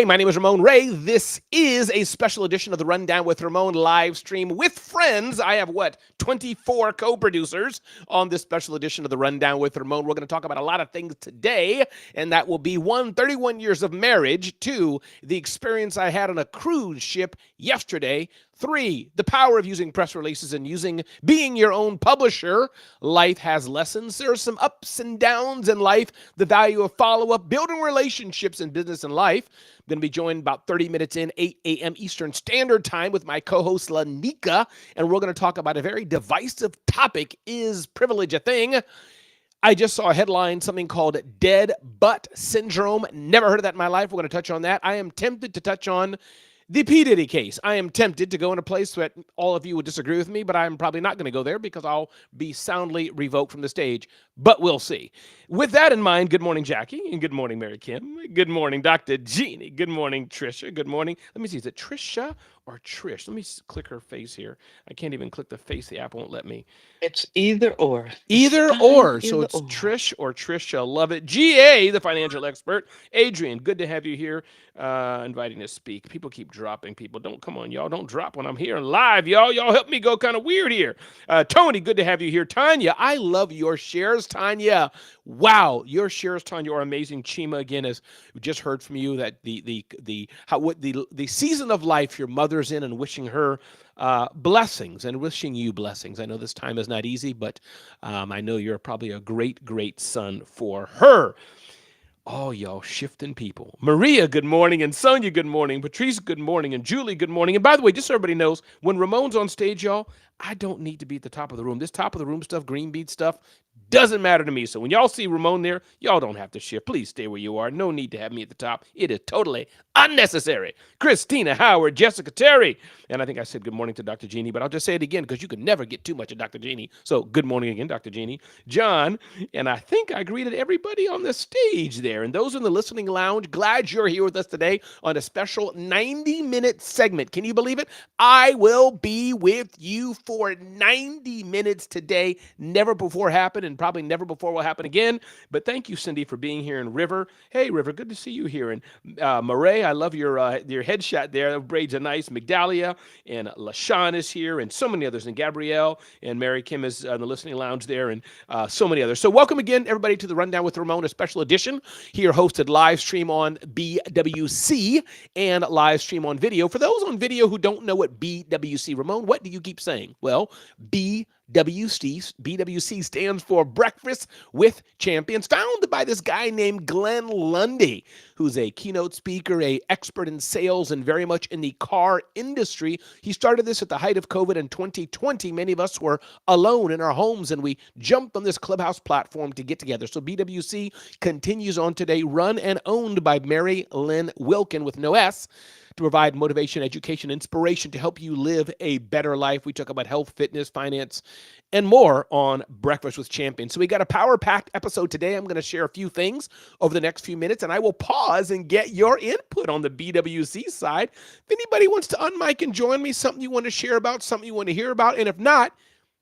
Hey, my name is Ramon Ray. This is a special edition of the Rundown with Ramon live stream with friends. I have 24 co-producers on this special edition of the Rundown with Ramon. We're going to talk about a lot of things today, and that will be 31 years of marriage, 2, the experience I had on a cruise ship yesterday, 3, the power of using press releases and being your own publisher. Life has lessons. There are some ups and downs in life, the value of follow-up, building relationships in business and life. I'm going to be joined about 30 minutes in, 8 a.m. Eastern Standard Time with my co-host Lainika, and we're going to talk about a very divisive topic. Is privilege a thing? I just saw a headline, something called dead butt syndrome. Never heard of that in my life. We're going to touch on that. I am tempted to touch on the P. Diddy case. I am tempted to go in a place that all of you would disagree with me, but I'm probably not going to go there because I'll be soundly revoked from the stage, but we'll see. With that in mind, good morning, Jackie, and good morning, Mary Kim. Good morning, Dr. Jeannie. Good morning, Trisha. Good morning. Let me see, is it Trisha or Trish? Let me click her face here. I can't even click the face. The app won't let me. It's either or. Either or. So it's Trish or Trisha. Love it. GA, the financial expert. Adrian, good to have you here. Inviting to speak. People keep dropping people. Come on, y'all. Don't drop when I'm here live, y'all. Y'all help me go kind of weird here. Tony, good to have you here. Tanya, I love your shares, Tanya. Wow, your shares, Tanya, are amazing. Chima, again, as we just heard from you, that the season of life your mother's in, and wishing her blessings and wishing you blessings. I know this time is not easy, but I know you're probably a great, great son for her. Oh, y'all shifting people. Maria, good morning. And Sonia, good morning. Patrice, good morning. And Julie, good morning. And by the way, just so everybody knows, when Ramon's on stage, y'all, I don't need to be at the top of the room. This top of the room stuff, green beat stuff, doesn't matter to me. So when y'all see Ramon there, y'all don't have to shift. Please stay where you are. No need to have me at the top. It is totally unnecessary. Christina Howard, Jessica Terry. And I think I said good morning to Dr. Jeannie, but I'll just say it again because you can never get too much of Dr. Jeannie. So good morning again, Dr. Jeannie. John, and I think I greeted everybody on the stage there. And those in the listening lounge, glad you're here with us today on a special 90-minute segment. Can you believe it? I will be with you for 90 minutes today. Never before happened, and probably never before will happen again. But thank you, Cindy, for being here. And River, hey, River, good to see you here. And Murray, I love your headshot there. The braids are nice. Migdalia and LaShawn is here, and so many others. And Gabrielle and Mary Kim is in the listening lounge there, and so many others. So welcome again, everybody, to the Rundown with Ramon, a special edition here, hosted live stream on BWC and live stream on video. For those on video who don't know what BWC, Ramon, what do you keep saying? Well, BWC stands for Breakfast with Champions, founded by this guy named Glenn Lundy, who's a keynote speaker, a expert in sales, and very much in the car industry. He started this at the height of COVID in 2020. Many of us were alone in our homes, and we jumped on this Clubhouse platform to get together. So BWC continues on today, run and owned by Mary Lynn Wilkin with no S, to provide motivation, education, inspiration to help you live a better life. We talk about health, fitness, finance, and more on Breakfast with Champions. So we got a power-packed episode today. I'm going to share a few things over the next few minutes, and I will pause and get your input on the BWC side. If anybody wants to unmic and join me, something you want to share about, something you want to hear about, and if not,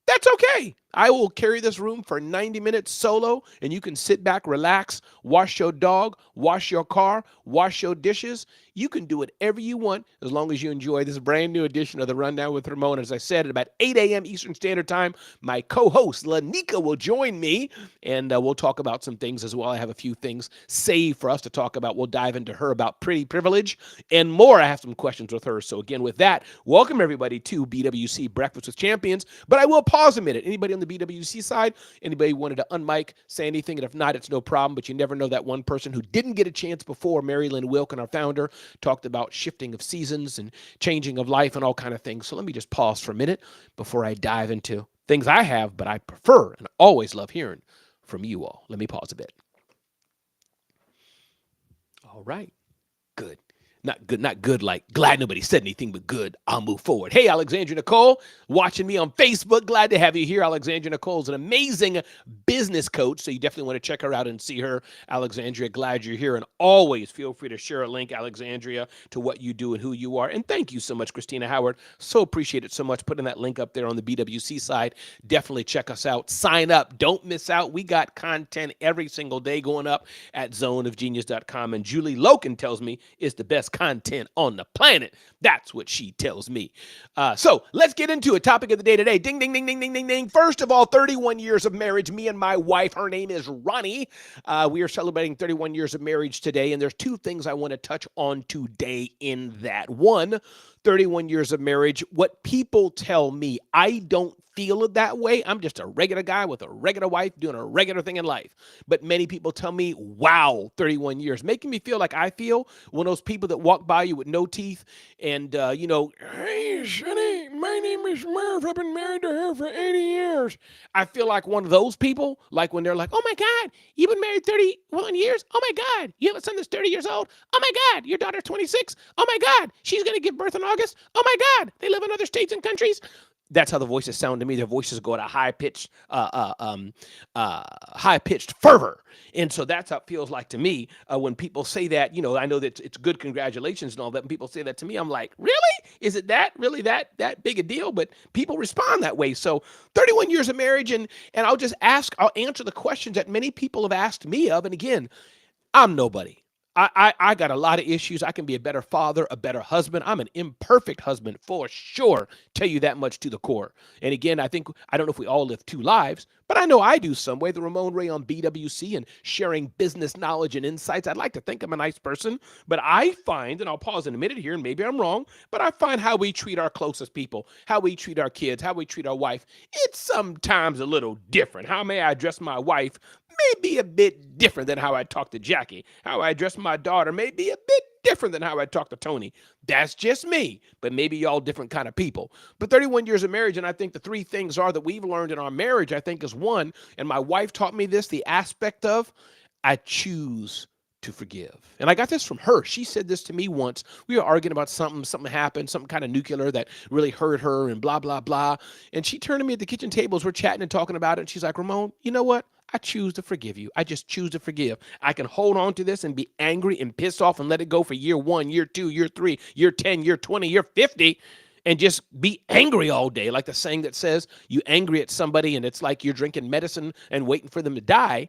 that's okay. I will carry this room for 90 minutes solo, and you can sit back, relax, wash your dog, wash your car, wash your dishes. You can do whatever you want as long as you enjoy this brand new edition of the Rundown with Ramon. As I said, at about 8 a.m. Eastern Standard Time, my co-host, Lainika, will join me, and we'll talk about some things as well. I have a few things saved for us to talk about. We'll dive into her about pretty privilege and more. I have some questions with her. So again, with that, welcome everybody to BWC Breakfast with Champions. But I will pause a minute. Anybody on the BWC side, anybody wanted to unmic, say anything, and if not, it's no problem, but you never know that one person who didn't get a chance before. Mary Lynn Wilkin, our founder, talked about shifting of seasons and changing of life and all kind of things. So let me just pause for a minute before I dive into things I have, but I prefer and always love hearing from you all. Let me pause a bit. All right. Good. Not good like glad nobody said anything, but good. I'll move forward. Hey, Alexandria Nicole, watching me on Facebook. Glad to have you here. Alexandria Nicole is an amazing business coach, so you definitely want to check her out and see her. Alexandria, glad you're here. And always feel free to share a link, Alexandria, to what you do and who you are. And thank you so much, Christina Howard. So appreciate it so much. Putting that link up there on the BWC side. Definitely check us out. Sign up. Don't miss out. We got content every single day going up at zoneofgenius.com. And Julie Loken tells me it's the best best content on the planet. That's what she tells me. So let's get into a topic of the day today. Ding, ding, ding, ding, ding, ding, ding. First of all, 31 years of marriage. Me and my wife, her name is Ronnie. We are celebrating 31 years of marriage today, and there's two things I want to touch on today in that. One, 31 years of marriage. What people tell me, I don't feel it that way. I'm just a regular guy with a regular wife doing a regular thing in life. But many people tell me, wow, 31 years, making me feel like I feel one of those people that walk by you with no teeth and, hey, Sonny, my name is Murph. I've been married to her for 80 years. I feel like one of those people, like when they're like, oh my God, you've been married 31 years? Oh my God, you have a son that's 30 years old? Oh my God, your daughter's 26? Oh my God, she's going to give birth in August? Oh my God, they live in other states and countries? That's how the voices sound to me. Their voices go at a high-pitched fervor. And so that's how it feels like to me when people say that. I know that it's good congratulations and all that. When people say that to me, I'm like, really? Is it really that big a deal? But people respond that way. So 31 years of marriage, and I'll answer the questions that many people have asked me of. And again, I'm nobody. I got a lot of issues. I can be a better father, a better husband. I'm an imperfect husband for sure. Tell you that much to the core. And again, I don't know if we all live two lives, but I know I do some way. The Ramon Ray on BWC and sharing business knowledge and insights. I'd like to think I'm a nice person, but I find, and I'll pause in a minute here, and maybe I'm wrong, but I find how we treat our closest people, how we treat our kids, how we treat our wife, it's sometimes a little different. How may I address my wife may be a bit different than how I talk to Jackie. How I address my daughter may be a bit different than how I talk to Tony. That's just me, but maybe y'all different kind of people. But 31 years of marriage, and I think the three things are that we've learned in our marriage, I think is one, and my wife taught me this, the aspect of I choose to forgive. And I got this from her. She said this to me once. We were arguing about something happened, something kind of nuclear that really hurt her and blah, blah, blah. And she turned to me at the kitchen tables. We're chatting and talking about it. And she's like, Ramon, you know what? I choose to forgive you. I just choose to forgive. I can hold on to this and be angry and pissed off and let it go for year 1, year 2, year 3, year 10, year 20, year 50, and just be angry all day. Like the saying that says you angry at somebody and it's like you're drinking medicine and waiting for them to die.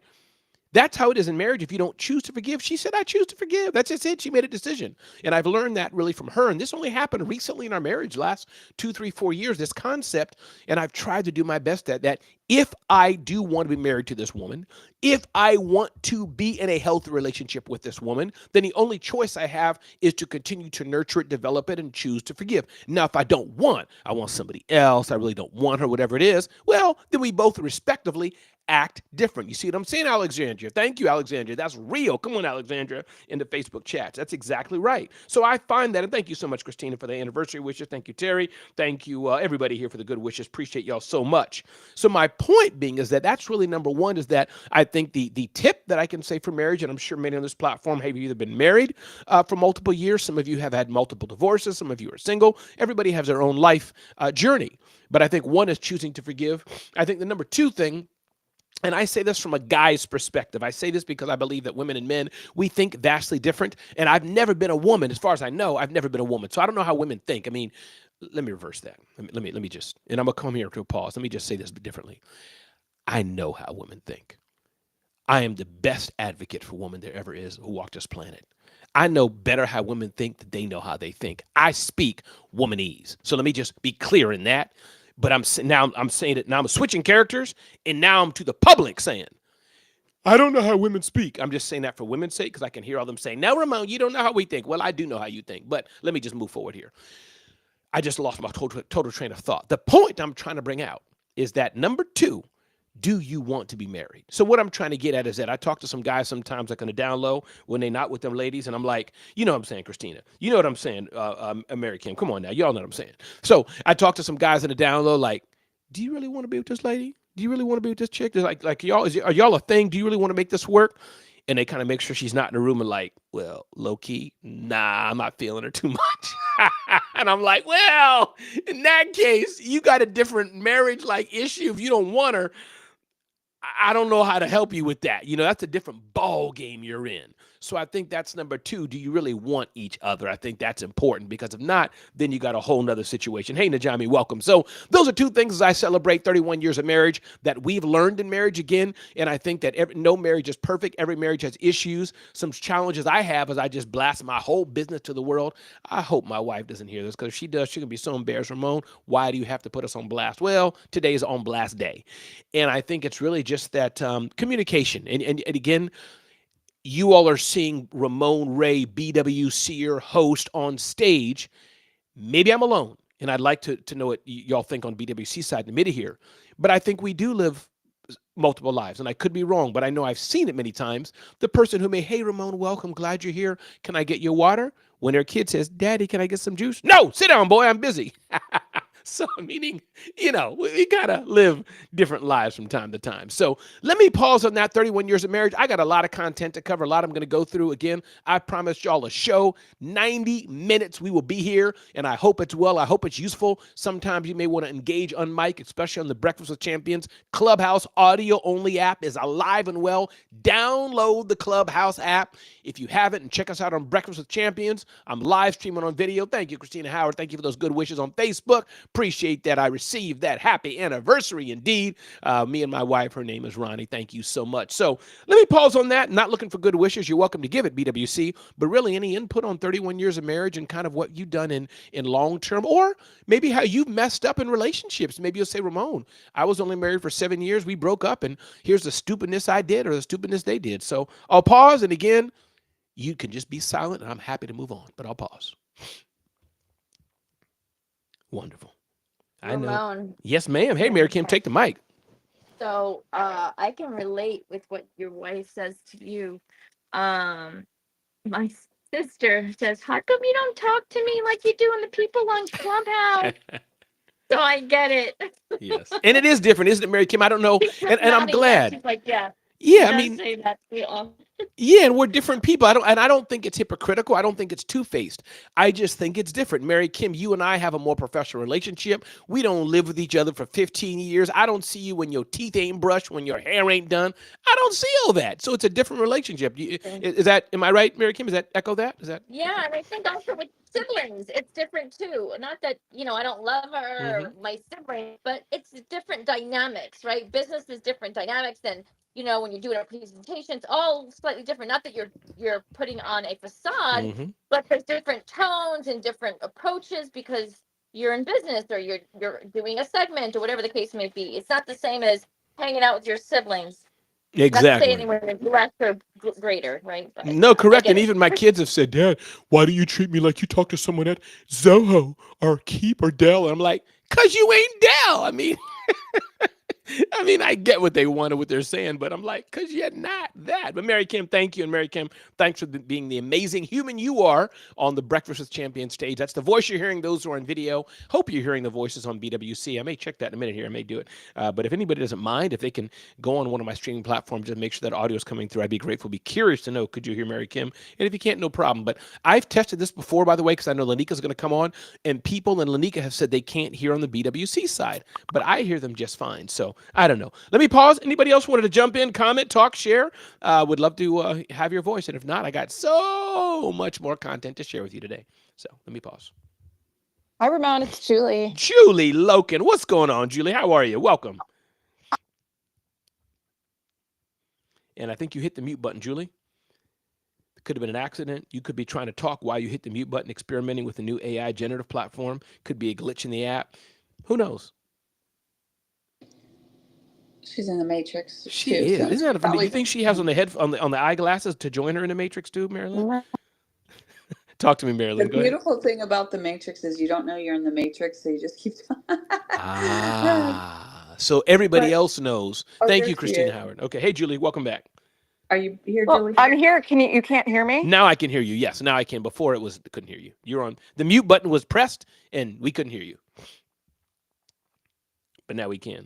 That's how it is in marriage. If you don't choose to forgive, she said, I choose to forgive. That's just it. She made a decision. And I've learned that really from her. And this only happened recently in our marriage, last 2, 3, 4 years, this concept. And I've tried to do my best at that. If I do want to be married to this woman, if I want to be in a healthy relationship with this woman, then the only choice I have is to continue to nurture it, develop it, and choose to forgive. Now, if I want somebody else, I really don't want her, whatever it is, well, then we both respectively act different. You see what I'm saying, Alexandria? Thank you, Alexandria. That's real. Come on, Alexandria, in the Facebook chats. That's exactly right. So I find that, and thank you so much, Christina, for the anniversary wishes. Thank you, Terry. Thank you, everybody here for the good wishes. Appreciate y'all so much. So my point being is that's really number one, is that I think the tip that I can say for marriage, and I'm sure many on this platform have either been married for multiple years. Some of you have had multiple divorces. Some of you are single. Everybody has their own life journey. But I think one is choosing to forgive. I think the number two thing, and I say this from a guy's perspective. I say this because I believe that women and men, we think vastly different. And I've never been a woman. As far as I know, I've never been a woman. So I don't know how women think. I mean, let me reverse that. Let me just, and I'm going to come here to a pause. Let me just say this differently. I know how women think. I am the best advocate for women there ever is who walked this planet. I know better how women think than they know how they think. I speak womanese. So let me just be clear in that. But I'm saying it now. I'm switching characters, and now I'm to the public saying, I don't know how women speak. I'm just saying that for women's sake because I can hear all them saying, no, Ramon, you don't know how we think. Well, I do know how you think, but let me just move forward here. I just lost my total train of thought. The point I'm trying to bring out is that number two, do you want to be married? So what I'm trying to get at is that I talk to some guys sometimes like on the down low when they not with them ladies, and I'm like, you know what I'm saying, Christina? You know what I'm saying, Mary Kim? Come on now, y'all know what I'm saying. So I talk to some guys in the down low like, do you really want to be with this lady? Do you really want to be with this chick? They're like y'all, are y'all a thing? Do you really want to make this work? And they kind of make sure she's not in the room and like, well, low key, nah, I'm not feeling her too much. And I'm like, well, in that case, you got a different marriage-like issue if you don't want her. I don't know how to help you with that. You know, that's a different ball game you're in. So I think that's number two. Do you really want each other? I think that's important, because if not, then you got a whole nother situation. Hey, Najami, welcome. So those are two things as I celebrate 31 years of marriage that we've learned in marriage again. And I think that no marriage is perfect. Every marriage has issues. Some challenges I have as I just blast my whole business to the world. I hope my wife doesn't hear this, because if she does, she can be so embarrassed. Ramon, why do you have to put us on blast? Well, today is on blast day. And I think it's really just that communication. And again, you all are seeing Ramon Ray, BWCer, host on stage. Maybe I'm alone, and I'd like to know what y'all think on BWC side in a minute here. But I think we do live multiple lives, and I could be wrong, but I know I've seen it many times. The person who may, hey, Ramon, welcome, glad you're here. Can I get your water? When their kid says, Daddy, can I get some juice? No, sit down, boy, I'm busy. So, meaning, we gotta live different lives from time to time. So let me pause on that 31 years of marriage. I got a lot of content to cover, a lot I'm going to go through. Again, I promised y'all a show, 90 minutes. We will be here, and I hope it's well. I hope it's useful. Sometimes you may want to engage on mic, especially on the Breakfast with Champions Clubhouse audio-only app is alive and well. Download the Clubhouse app if you haven't, and check us out on Breakfast with Champions. I'm live streaming on video. Thank you, Christina Howard. Thank you for those good wishes on Facebook. Appreciate that. I received that. Happy anniversary indeed. Me and my wife, her name is Ronnie. Thank you so much. So let me pause on that. Not looking for good wishes. You're welcome to give it, BWC, but really any input on 31 years of marriage and kind of what you've done in long-term, or maybe how you've messed up in relationships. Maybe you'll say, Ramon, I was only married for 7 years. We broke up, and here's the stupidness I did or the stupidness they did. So I'll pause. And again, you can just be silent, and I'm happy to move on, but I'll pause. Wonderful. I know. Ramon. Yes, ma'am. Hey, Mary Kim, take the mic. So I can relate with what your wife says to you. My sister says, how come you don't talk to me like you do in the people on Clubhouse? So I get it. Yes. And it is different, isn't it, Mary Kim? I don't know. And I'm glad. She's like, yeah. Yeah, I mean, say that to me often. Yeah, and we're different people. I don't think it's hypocritical. I don't think it's two-faced. I just think it's different. Mary Kim, you and I have a more professional relationship. We don't live with each other for 15 years. I don't see you when your teeth ain't brushed, when your hair ain't done. I don't see all that. So it's a different relationship. Am I right, Mary Kim? Is that echo that? Is that? Yeah, and I think also with siblings, it's different too. Not that, I don't love her or my sibling, but it's different dynamics, right? Business is different dynamics than when you're doing a presentation, it's all slightly different. Not that you're putting on a facade, but there's different tones and different approaches because you're in business or you're doing a segment or whatever the case may be. It's not the same as hanging out with your siblings. Exactly. Not to say anyone less or greater, right? But, no, correct. And even my kids have said, Dad, why do you treat me like you talk to someone at Zoho or Keep or Dell? And I'm like, because you ain't Dell. I mean, I get what they wanted, what they're saying, but I'm like, because you're not that. But Mary Kim, thank you. And Mary Kim, thanks for being the amazing human you are on the Breakfast with Champions stage. That's the voice you're hearing. Those who are on video, hope you're hearing the voices on BWC. I may check that in a minute here. I may do it. But if anybody doesn't mind, if they can go on one of my streaming platforms and make sure that audio is coming through, I'd be grateful. Be curious to know, could you hear Mary Kim? And if you can't, no problem. But I've tested this before, by the way, because I know Lainika's going to come on, and people in Lainika have said they can't hear on the BWC side, but I hear them just fine. So I don't know. Let me pause. Anybody else wanted to jump in, comment, talk, share? Would love to have your voice. And if not, I got so much more content to share with you today. So let me pause. Hi, Ramon. It's Julie. Julie Loken. What's going on, Julie? How are you? Welcome. And I think you hit the mute button, Julie. It could have been an accident. You could be trying to talk while you hit the mute button, experimenting with the new AI generative platform. Could be a glitch in the app. Who knows? She's in the Matrix. She is. So Isn't that funny? Do you think she has on the eyeglasses to join her in the Matrix too, Marilyn? Talk to me, Marilyn. The beautiful thing about the Matrix is you don't know you're in the Matrix, so you just keep. So everybody else knows. Thank you, Christina Howard. Okay. Hey, Julie, welcome back. Are you here, Julie? I'm here. You can't hear me? Now I can hear you. Yes, now I can. Before couldn't hear you. You're on. The mute button was pressed and we couldn't hear you. But now we can.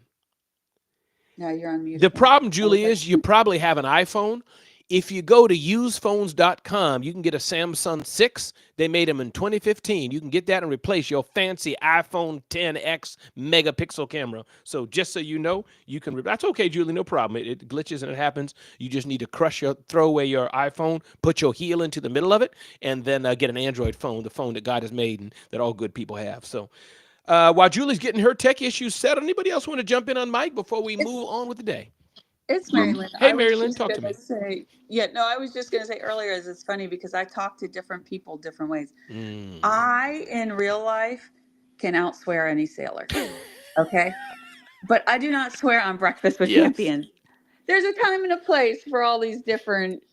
No, you're on mute. The problem, Julie, is you probably have an iPhone. If you go to usephones.com, you can get a Samsung 6. They made them in 2015. You can get that and replace your fancy iPhone 10X megapixel camera. So just so you know, you can. That's okay, Julie. No problem. It glitches and it happens. You just need to throw away your iPhone, put your heel into the middle of it, and then get an Android phone, the phone that God has made and that all good people have. So while Julie's getting her tech issues settled, anybody else want to jump in on Mike before we move on with the day? It's Mary Lynn. Hey, I was Mary Lynn, just talk to gonna me. say, yeah, no, I was just gonna say earlier is it's funny because I talk to different people different ways. I, in real life, can outswear any sailor. Okay. But I do not swear on Breakfast with Yes. Champions. There's a time and a place for all these different,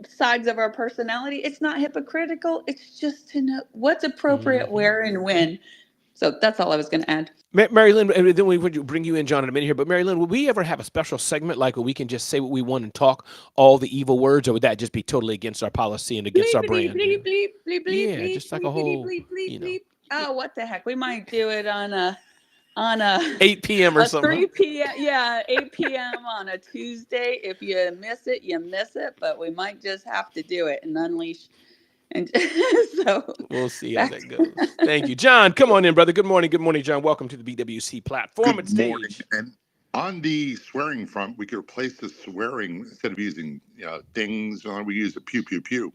sides of our personality. It's not hypocritical. It's just to know what's appropriate, where, and when. So that's all I was going to add. Mary Lynn, and then we would bring you in, John, in a minute here. But Mary Lynn, would we ever have a special segment like where we can just say what we want and talk all the evil words, or would that just be totally against our policy and against our brand? Bleep, bleep, bleep, bleep, Yeah, bleep, just like bleep, a whole, bleep, bleep, bleep. Oh, what the heck? We might do it on a 8 p.m. or something. 3 p.m. Yeah, 8 p.m. on a Tuesday. If you miss it, you miss it. But we might just have to do it and unleash. And so we'll see how that goes. Thank you, John. Come on in, brother. Good morning, John. Welcome to the BWC platform and stage. And on the swearing front, we could replace the swearing instead of using things. We use a pew pew pew.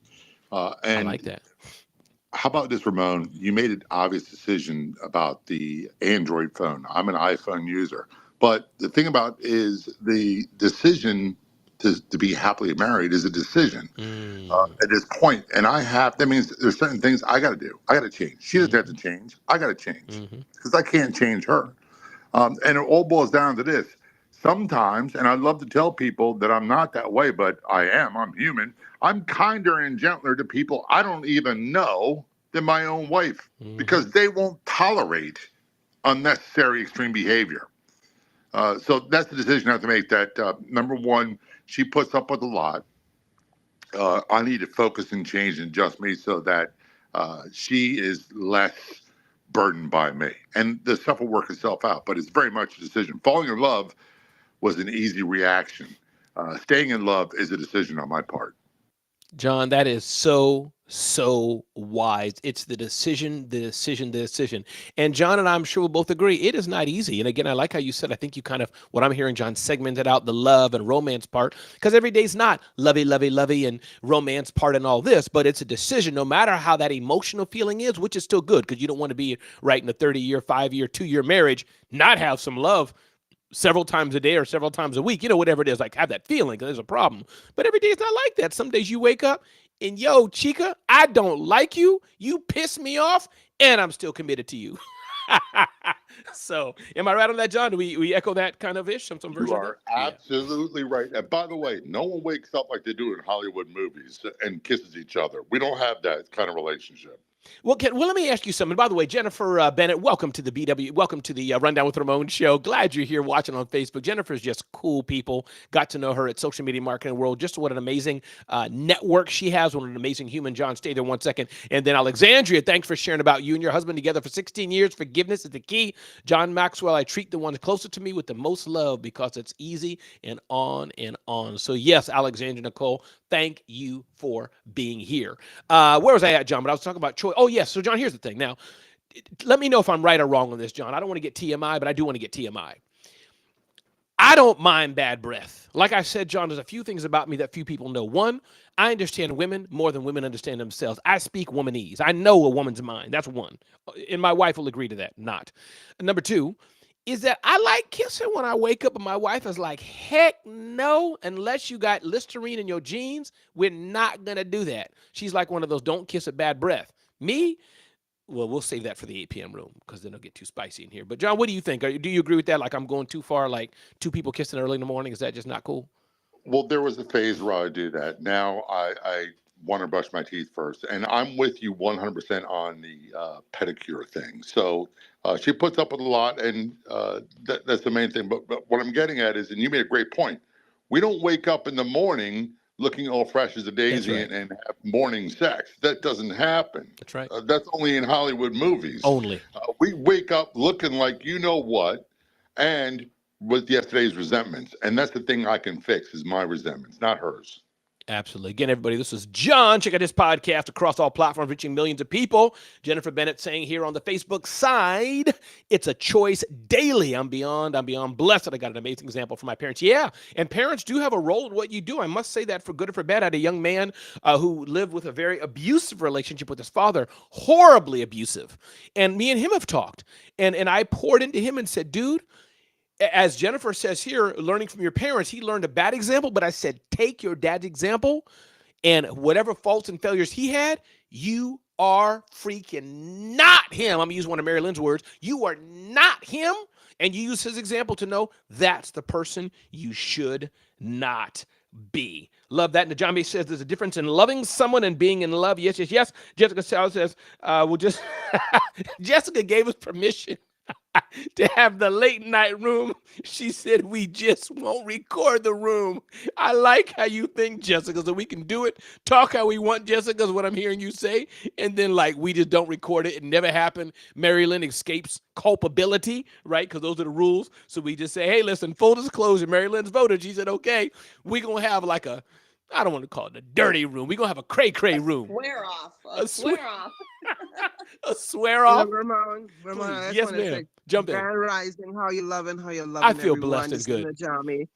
And I like that. How about this, Ramon? You made an obvious decision about the Android phone. I'm an iPhone user, but the thing about is the decision to be happily married is a decision at this point. And that means there's certain things I got to do. I got to change. She doesn't have to change. I got to change because I can't change her. And it all boils down to this. Sometimes, and I love to tell people that I'm not that way, but I'm human. I'm kinder and gentler to people I don't even know than my own wife because they won't tolerate unnecessary extreme behavior. So that's the decision I have to make that, number one, she puts up with a lot. I need to focus and change and adjust me so that she is less burdened by me. And the stuff will work itself out, but it's very much a decision. Falling in love was an easy reaction. Staying in love is a decision on my part. John, that is so wise. It's the decision. And John and I, I'm sure we'll both agree, it is not easy. And again, I like how you said, I think you kind of, what I'm hearing, John, segmented out the love and romance part, because every day's not lovey, and romance part and all this, but it's a decision, no matter how that emotional feeling is, which is still good, because you don't want to be right in a 30-year, 5-year, 2-year marriage, not have some love several times a day or several times a week, whatever it is, like have that feeling because there's a problem. But every day is not like that. Some days you wake up and yo, chica, I don't like you. You piss me off and I'm still committed to you. So am I right on that, John? Do we echo that kind of ish? Some version You of are that? absolutely right. And by the way, no one wakes up like they do in Hollywood movies and kisses each other. We don't have that kind of relationship. Well, let me ask you something. By the way, Jennifer Bennett, welcome to the welcome to the Rundown with Ramon show. Glad you're here watching on Facebook. Jennifer's just cool people. Got to know her at Social Media Marketing World. Just what an amazing network she has. What an amazing human. John, stay there 1 second. And then Alexandria, thanks for sharing about you and your husband together for 16 years. Forgiveness is the key. John Maxwell, I treat the ones closer to me with the most love because it's easy and on and on. So yes, Alexandria Nicole, thank you for being here. Where was I at, John? But I was talking about choice. Oh, yes. So, John, here's the thing. Now, let me know if I'm right or wrong on this, John. I don't want to get TMI, but I do want to get TMI. I don't mind bad breath. Like I said, John, there's a few things about me that few people know. One, I understand women more than women understand themselves. I speak womanese. I know a woman's mind. That's one. And my wife will agree to that. Not. Number two is that I like kissing when I wake up and my wife is like, heck no, unless you got Listerine in your jeans, we're not going to do that. She's like one of those don't kiss a bad breath. Me, well, we'll save that for the 8 p.m. room because then it'll get too spicy in here. But John, what do you think? Do you agree with that? Like I'm going too far, like two people kissing early in the morning? Is that just not cool? Well, there was a phase where I do that. Now I want to brush my teeth first. And I'm with you 100% on the pedicure thing. So she puts up with a lot, and that's the main thing. But what I'm getting at is, and you made a great point, we don't wake up in the morning looking all fresh as a daisy right. and have morning sex. That doesn't happen. That's right. That's only in Hollywood movies. Only. We wake up looking like you know what and with yesterday's resentments, and that's the thing I can fix is my resentments, not hers. Absolutely. Again, everybody, this is John. Check out this podcast across all platforms, reaching millions of people. Jennifer Bennett saying here on the Facebook side, it's a choice daily. I'm beyond blessed. I got an amazing example from my parents. Yeah, and parents do have a role in what you do. I must say that for good or for bad. I had a young man who lived with a very abusive relationship with his father, horribly abusive. And me and him have talked. And I poured into him and said, dude, as Jennifer says here, learning from your parents, he learned a bad example, but I said, take your dad's example and whatever faults and failures he had, you are freaking not him. I'm going to use one of Mary Lynn's words. You are not him. And you use his example to know that's the person you should not be. Love that. Najami says there's a difference in loving someone and being in love. Yes, yes, yes. Jessica Sal says, we'll just, Jessica gave us permission to have the late night room. She said, we just won't record the room. I like how you think, Jessica, so we can do it, talk how we want, Jessica, is what I'm hearing you say. And then like, we just don't record it. It never happened. Mary Lynn escapes culpability, right? Because those are the rules. So we just say, hey, listen, full disclosure, Mary Lynn's voted. She said, okay, we're going to have like a, I don't want to call it a dirty room. We're going to have a cray-cray room. Swear off. A swear off. A swear off. Ramon, Yes, ma'am. Jump in. Grand Rising, how you loving I feel blessed and good. Najami.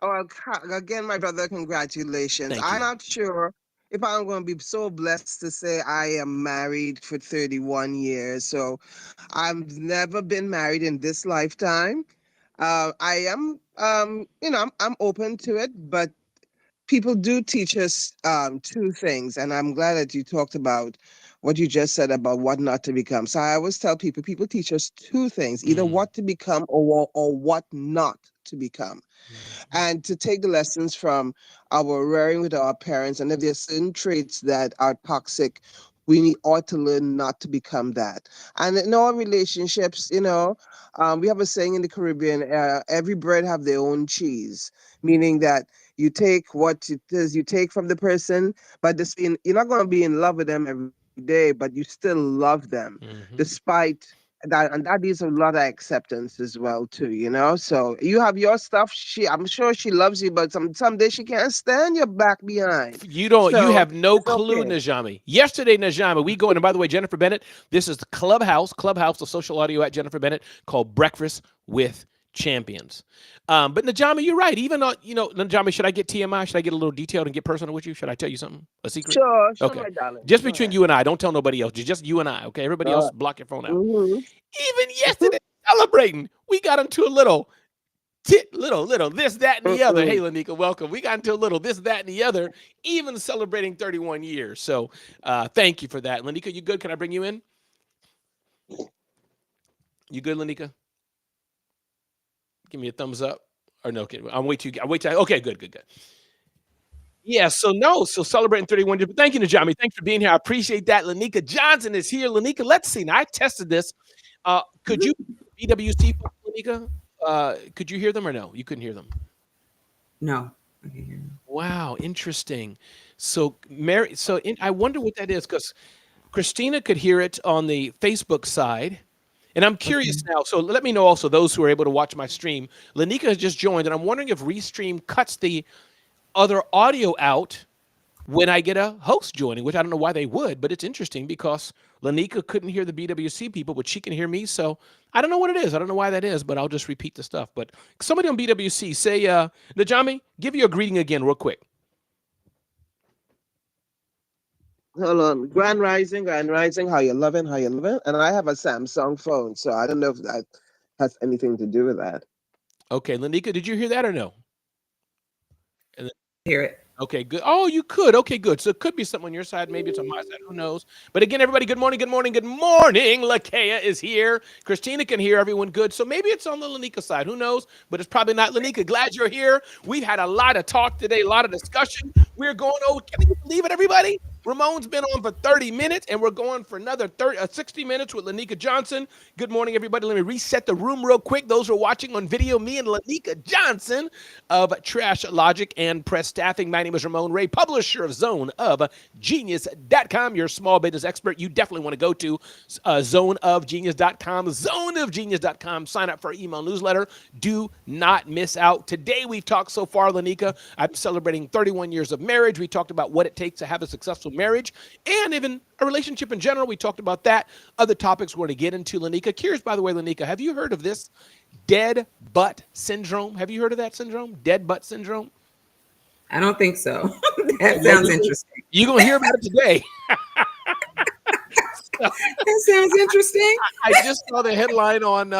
Oh, again, my brother, congratulations. Thank you. I'm not sure if I'm going to be so blessed to say I am married for 31 years. So I've never been married in this lifetime. I am, I'm open to it, but people do teach us two things, and I'm glad that you talked about what you just said about what not to become. So I always tell people teach us two things, either what to become or what not to become. And to take the lessons from our rearing with our parents, and if there's certain traits that are toxic, ought to learn not to become that. And in our relationships, we have a saying in the Caribbean, every bread have their own cheese, meaning that you take what it is you take from the person, but you're not going to be in love with them every day, but you still love them despite that. And that needs a lot of acceptance as well, too, So you have your stuff. I'm sure she loves you, but someday she can't stand your back behind. You have no clue, okay. Najami. Yesterday, Najami, we go in, and by the way, Jennifer Bennett, this is the Clubhouse, the social audio at Jennifer Bennett, called Breakfast with Champions. But Najami, you're right. Even Najami, should I get TMI? Should I get a little detailed and get personal with you? Should I tell you something? A secret? Sure, okay. My darling. Just between you and I. Don't tell nobody else. Just you and I. Okay. Everybody else, block your phone out. Even yesterday, celebrating, we got into a little this, that, and the other. Hey, Lainika, welcome. We got into a little this, that, and the other. Even celebrating 31 years. So, thank you for that, Lainika. You good? Can I bring you in? You good, Lainika? Give me a thumbs up. Or no, okay, I'm way too. Okay, good. Yeah, so celebrating 31 years. But thank you, Najami. Thanks for being here. I appreciate that. Lainika Johnson is here. Lainika, let's see. Now, I tested this. Could you, BWC, Lainika, could you hear them or no? You couldn't hear them? No, I can hear them. Wow, interesting. So, I wonder what that is, because Christina could hear it on the Facebook side. And I'm curious now, so let me know also those who are able to watch my stream. Lainika has just joined, and I'm wondering if Restream cuts the other audio out when I get a host joining, which I don't know why they would, but it's interesting because Lainika couldn't hear the BWC people, but she can hear me, so I don't know what it is. I don't know why that is, but I'll just repeat the stuff. But somebody on BWC, say, Najami, give you a greeting again real quick. Hold on. Grand Rising, how you loving? And I have a Samsung phone, so I don't know if that has anything to do with that. Okay, Lainika, did you hear that or no? Hear it. Okay, good. Oh, you could. Okay, good. So it could be something on your side. Maybe it's on my side. Who knows? But again, everybody, good morning. Lakea is here. Christina can hear everyone good. So maybe it's on the Lainika side. Who knows? But it's probably not. Lainika, glad you're here. We've had a lot of talk today, a lot of discussion. We're going over, can you believe it, everybody? Ramon's been on for 30 minutes, and we're going for another 60 minutes with Lainika Johnson. Good morning, everybody. Let me reset the room real quick. Those who are watching on video, me and Lainika Johnson of Trash Logic and Press Staffing. My name is Ramon Ray, publisher of Zone of Genius.com, your small business expert. You definitely want to go to zoneofgenius.com, zoneofgenius.com. Sign up for our email newsletter. Do not miss out. Today, we've talked so far, Lainika. I'm celebrating 31 years of marriage. We talked about what it takes to have a successful marriage and even a relationship in general. We talked about that. Other topics we're going to get into, Lainika. Curious, by the way, Lainika, have you heard of this dead butt syndrome? Have you heard of that syndrome? Dead butt syndrome? I don't think so. That sounds interesting. You're going to hear about it today. That sounds interesting. I just saw the headline on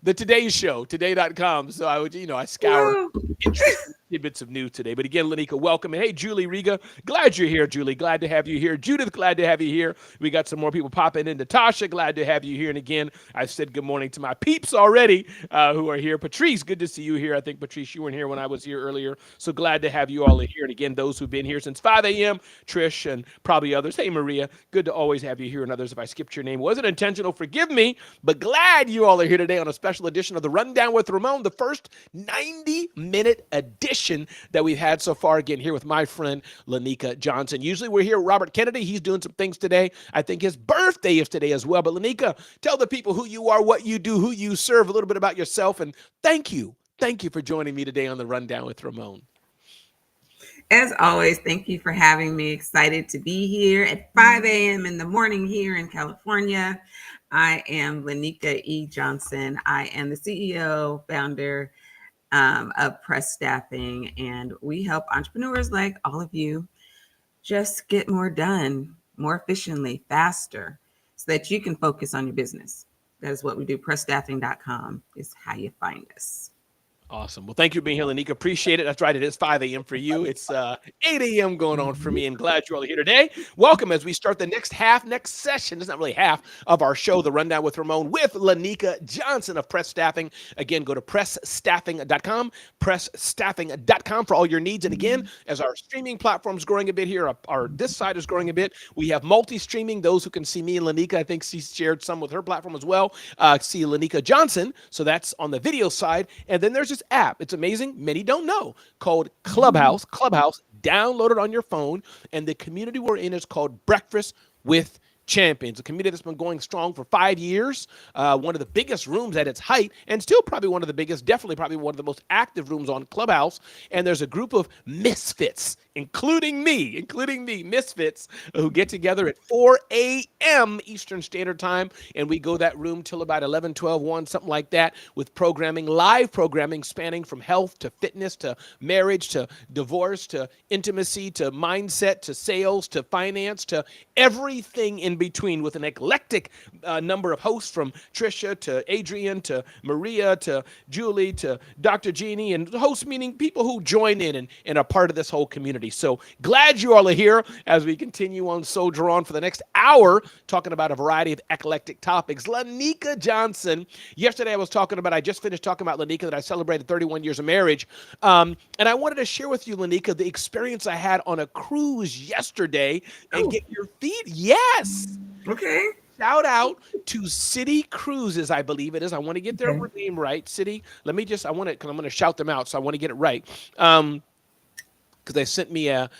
the Today Show, today.com. So I scoured interesting tidbits of news today. But again, Lainika, welcome. And hey, Julie Riga, glad you're here, Julie. Glad to have you here. Judith, glad to have you here. We got some more people popping in. Natasha, glad to have you here. And again, I've said good morning to my peeps already who are here. Patrice, good to see you here. I think, Patrice, you weren't here when I was here earlier. So glad to have you all here. And again, those who've been here since 5 a.m., Trish and probably others. Hey, Maria, good to always have you here. And others, if I skipped your name, wasn't intentional, forgive me. But glad you all are here today on a special edition of The Rundown with Ramon, the first 90-minute edition that we've had so far. Again, here with my friend Lainika Johnson. Usually we're here with Robert Kennedy. He's doing some things today. I think his birthday is today as well. But Lainika, tell the people who you are, what you do, who you serve, a little bit about yourself. And thank you. Thank you for joining me today on The Rundown with Ramon. As always, thank you for having me. Excited to be here at 5 a.m. in the morning here in California. I am Lainika E. Johnson. I am the CEO, founder of Press Staffing, and we help entrepreneurs like all of you just get more done, more efficiently, faster, so that you can focus on your business. That is what we do. PressStaffing.com is how you find us. Awesome. Well, thank you for being here, Lainika. Appreciate it. That's right. It is 5 a.m. for you. It's 8 a.m. going on for me, and glad you're all here today. Welcome as we start the next session. It's not really half of our show, The Rundown with Ramon, with Lainika Johnson of Press Staffing. Again, go to PressStaffing.com, PressStaffing.com for all your needs. And again, as our streaming platform is growing a bit here, this side is growing a bit. We have multi-streaming. Those who can see me and Lainika, I think she shared some with her platform as well. See Lainika Johnson. So that's on the video side. And then there's this app. It's amazing. Many don't know, called Clubhouse. Clubhouse, download it on your phone. And the community we're in is called Breakfast with Champions, a community that's been going strong for 5 years, one of the biggest rooms at its height, and still probably one of the biggest, definitely probably one of the most active rooms on Clubhouse. And there's a group of misfits, including me, misfits, who get together at 4 a.m. Eastern Standard Time, and we go that room till about 11, 12, 1, something like that, with programming, live programming, spanning from health to fitness to marriage to divorce to intimacy to mindset to sales to finance to everything in between, with an eclectic number of hosts, from Trisha to Adrian to Maria to Julie to Dr. Jeannie, and hosts meaning people who join in and are part of this whole community. So glad you all are here as we continue on Soldier On for the next hour, talking about a variety of eclectic topics. Lainika Johnson. Yesterday I just finished talking about Lainika, that I celebrated 31 years of marriage. And I wanted to share with you, Lainika, the experience I had on a cruise yesterday and get your feed. Yes. Okay. Shout out to City Cruises, I believe it is. I want to get their name right. City. Let me just, because I'm going to shout them out, so I want to get it right. Because they sent me a,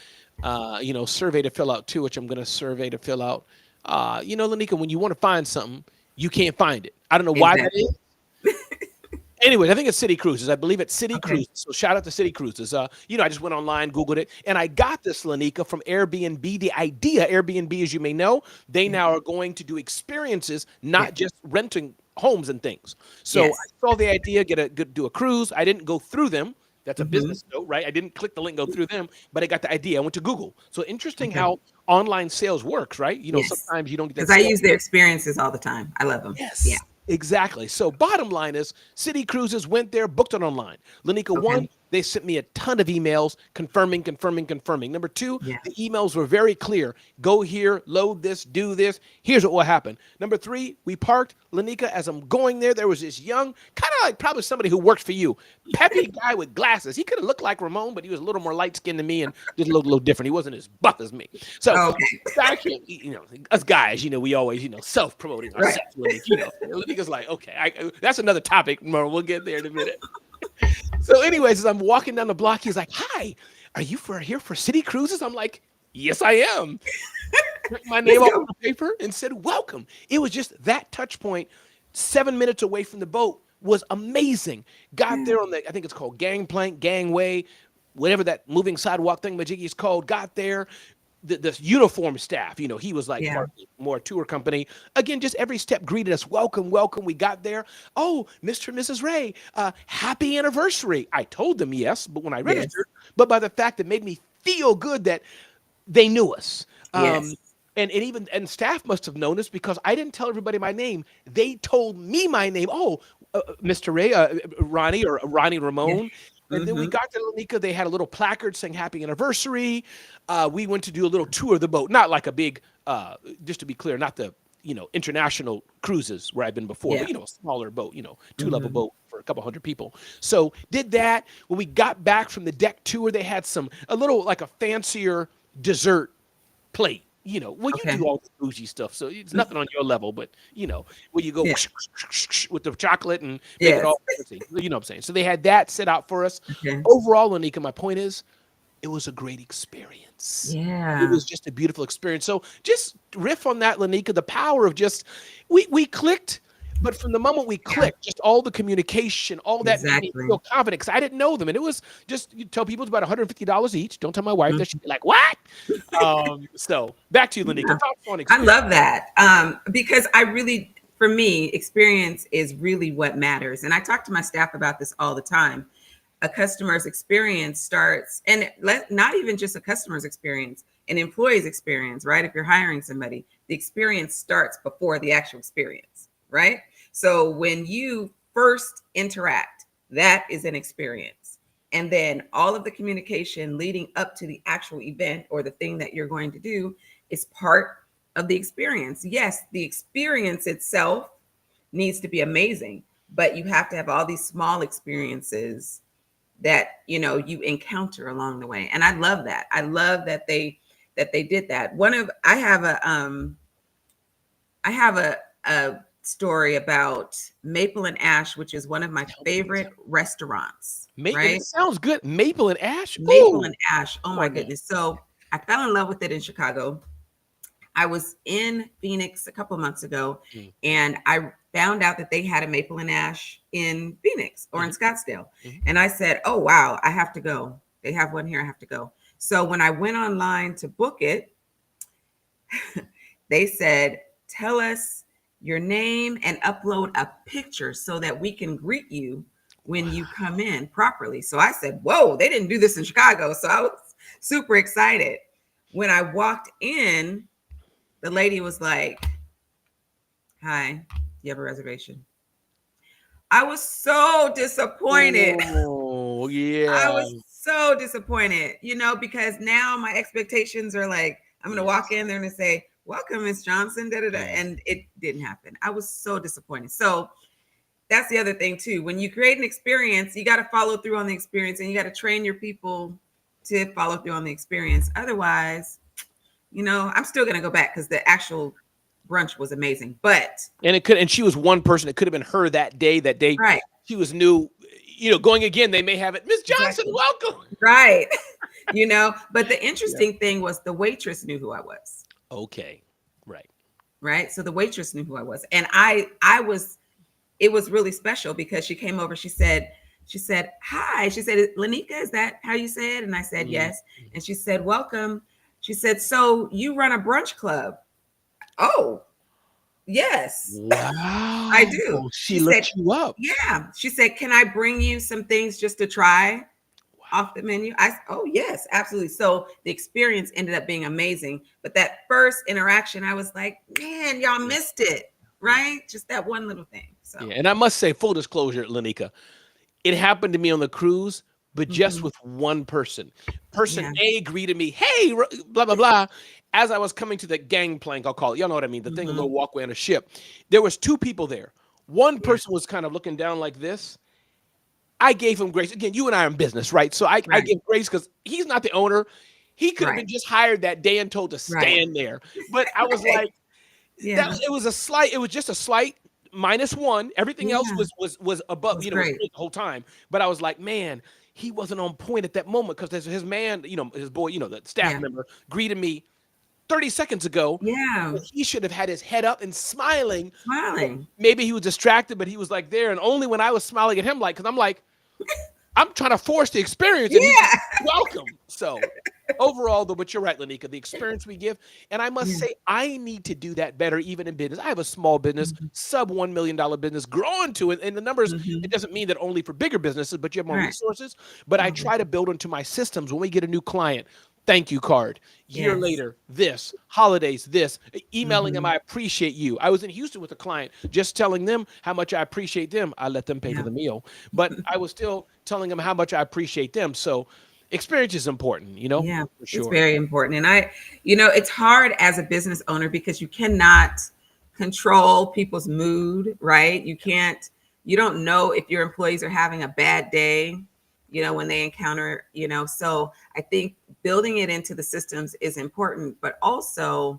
survey to fill out too, which I'm going to fill out. Lainika, when you want to find something, you can't find it. I don't know why that is. Anyways, I think it's City Cruises. I believe it's City Cruises. So shout out to City Cruises. I just went online, Googled it, and I got this, Lainika, from Airbnb. The idea, Airbnb, as you may know, they now are going to do experiences, not just renting homes and things. So I saw the idea, do a cruise. I didn't go through them. That's a business note, right? I didn't click the link, go through them, but I got the idea. I went to Google. So interesting how online sales works, right? Sometimes you don't get that. Because I use their experiences all the time. I love them. Yes. Yeah. Exactly. So bottom line is, City Cruises went there, booked it online. Lainika, one, They sent me a ton of emails confirming. Number two, Yeah. the emails were very clear. Go here, load this, do this. Here's what will happen. Number three, we parked. Lainika, as I'm going there was this young, kind of like probably somebody who worked for you, peppy guy with glasses. He could have looked like Ramon, but he was a little more light-skinned than me and just looked a little different. He wasn't as buff as me. So, Okay. us guys, we always, self-promoting ourselves. Right. Lanika's like, okay, that's another topic. We'll get there in a minute. So anyways, as I'm walking down the block, he's like, hi, are you here for City Cruises? I'm like, yes, I am. Took my name off the paper and said, welcome. It was just that touch point, 7 minutes away from the boat, was amazing. Got there on I think it's called gangplank, gangway, whatever that moving sidewalk thing Majiggy is called. Got there. The uniform staff, he was like more tour company. Again, just every step greeted us. Welcome. We got there. Oh, Mr. and Mrs. Ray, happy anniversary. I told them yes, but when I registered, but by the fact that made me feel good that they knew us. And staff must have known us because I didn't tell everybody my name. They told me my name. Oh, Mr. Ray, Ronnie or Ronnie Ramon. Yeah. And then we got to Lainika. They had a little placard saying happy anniversary. We went to do a little tour of the boat. Not like a big, just to be clear, not the, international cruises where I've been before, but, a smaller boat, two-level boat for a couple hundred people. So did that. When we got back from the deck tour, they had a little like a fancier dessert plate. You do all the bougie stuff, so it's nothing on your level, but where you go with the chocolate and make it all fancy. You know what I'm saying? So they had that set out for us. Okay. Overall, Lainika, my point is, it was a great experience. Yeah. It was just a beautiful experience. So just riff on that, Lainika, the power of just we clicked. But from the moment we clicked, just all the communication, all that made me feel confident because I didn't know them. And it was just, you tell people it's about $150 each. Don't tell my wife that. She'd be like, what? So back to you, Lainika. I love that because for me, experience is really what matters. And I talk to my staff about this all the time. A customer's experience starts, and not even just a customer's experience, an employee's experience, right? If you're hiring somebody, the experience starts before the actual experience. Right? So when you first interact, that is an experience. And then all of the communication leading up to the actual event or the thing that you're going to do is part of the experience. Yes, the experience itself needs to be amazing, but you have to have all these small experiences that, you encounter along the way. And I love that. I love that they did that. I have a story about Maple and Ash, which is one of my favorite restaurants. Right? It sounds good. Maple and Ash? Maple and Ash. Oh my goodness. So I fell in love with it in Chicago. I was in Phoenix a couple of months ago and I found out that they had a Maple and Ash in Phoenix or in Scottsdale. And I said, oh, wow, I have to go. They have one here. I have to go. So when I went online to book it, they said, tell us your name and upload a picture so that we can greet you when you come in properly. So I said, whoa, they didn't do this in Chicago. So I was super excited. When I walked in, the lady was like, hi, do you have a reservation? I was so disappointed. Oh, yeah. I was so disappointed, because now my expectations are like, I'm going to walk in there and say, welcome, Miss Johnson, and it didn't happen. I was so disappointed. So that's the other thing too. When you create an experience, you got to follow through on the experience and you got to train your people to follow through on the experience. Otherwise, I'm still going to go back because the actual brunch was amazing, and she was one person. It could have been her that day, right. She was new, going again, they may have it. Miss Johnson, welcome. Right. But the interesting thing was the waitress knew who I was. Okay. Right. So the waitress knew who I was. And it was really special because she came over. She said, hi. She said, Lainika, is that how you say it? And I said, yes. And she said, welcome. She said, so you run a brunch club? Oh, yes. Wow. I do. She looked you up. Yeah. She said, can I bring you some things just to try? Off the menu? Oh yes, absolutely. So the experience ended up being amazing. But that first interaction, I was like, man, y'all missed it, right? Just that one little thing. So yeah, and I must say, full disclosure, Lainika, it happened to me on the cruise, but just with one person. Person Yeah. A greeted me, hey, blah, blah, blah. As I was coming to the gangplank, I'll call it, y'all know what I mean, the thing, a little walkway on a ship. There was two people there. One person was kind of looking down like this. I gave him grace. Again, you and I are in business, right? So I Right. give grace because he's not the owner. He could have been Right. just hired that day and told to Right. stand there. But I was like, Yeah. it was just a slight -1. Everything else Yeah. was above, That's was great. great the whole time. But I was like, man, he wasn't on point at that moment because his man, his boy, the staff Yeah. member greeted me 30 seconds ago. Yeah. But he should have had his head up and smiling. Smiling. Maybe he was distracted, but he was like there. And only when I was smiling at him, like, because I'm like, I'm trying to force the experience, and he's Yeah. welcome. So overall, though, but you're right, Lainika, the experience we give, and I must Yeah. say, I need to do that better, even in business. I have a small business, sub $1 million business, growing to it, and the numbers. It doesn't mean that only for bigger businesses, but you have more Right. resources. But I try to build into my systems when we get a new client. Thank you card. Year Yes. later, this. Holidays, this. Emailing them, I appreciate you. I was in Houston with a client, just telling them how much I appreciate them. I let them pay for the meal, but I was still telling them how much I appreciate them. So experience is important, Yeah, for it's sure. very important. And it's hard as a business owner because you cannot control people's mood, right? You don't know if your employees are having a bad day, when they encounter, so I think building it into the systems is important, but also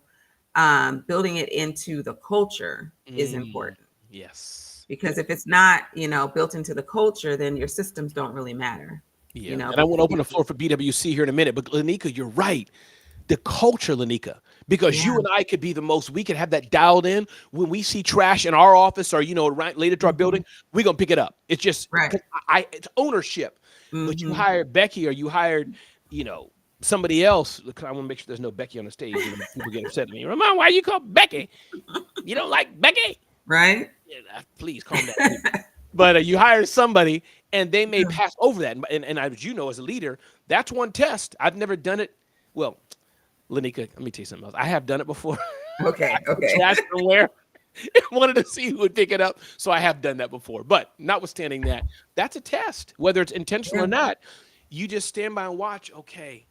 building it into the culture is important. Yes. Because if it's not, built into the culture, then your systems don't really matter. Yeah. And I want to open the floor for BWC here in a minute, but Lainika, you're right. The culture, Lainika, because you and I could be we could have that dialed in when we see trash in our office or, right later to our building, we're going to pick it up. It's just, it's ownership. But you hired Becky or you hired, somebody else. Because I want to make sure there's no Becky on the stage. People get upset at me. Ramon, why you call Becky? You don't like Becky? Right? Yeah, please calm down. But you hire somebody and they may pass over that. And as you know, as a leader, that's one test. I've never done it. Well, Lainika, let me tell you something else. I have done it before. Okay. Trash somewhere. Wanted to see who would pick it up. So I have done that before. But notwithstanding that, that's a test. Whether it's intentional or not, you just stand by and watch. Okay.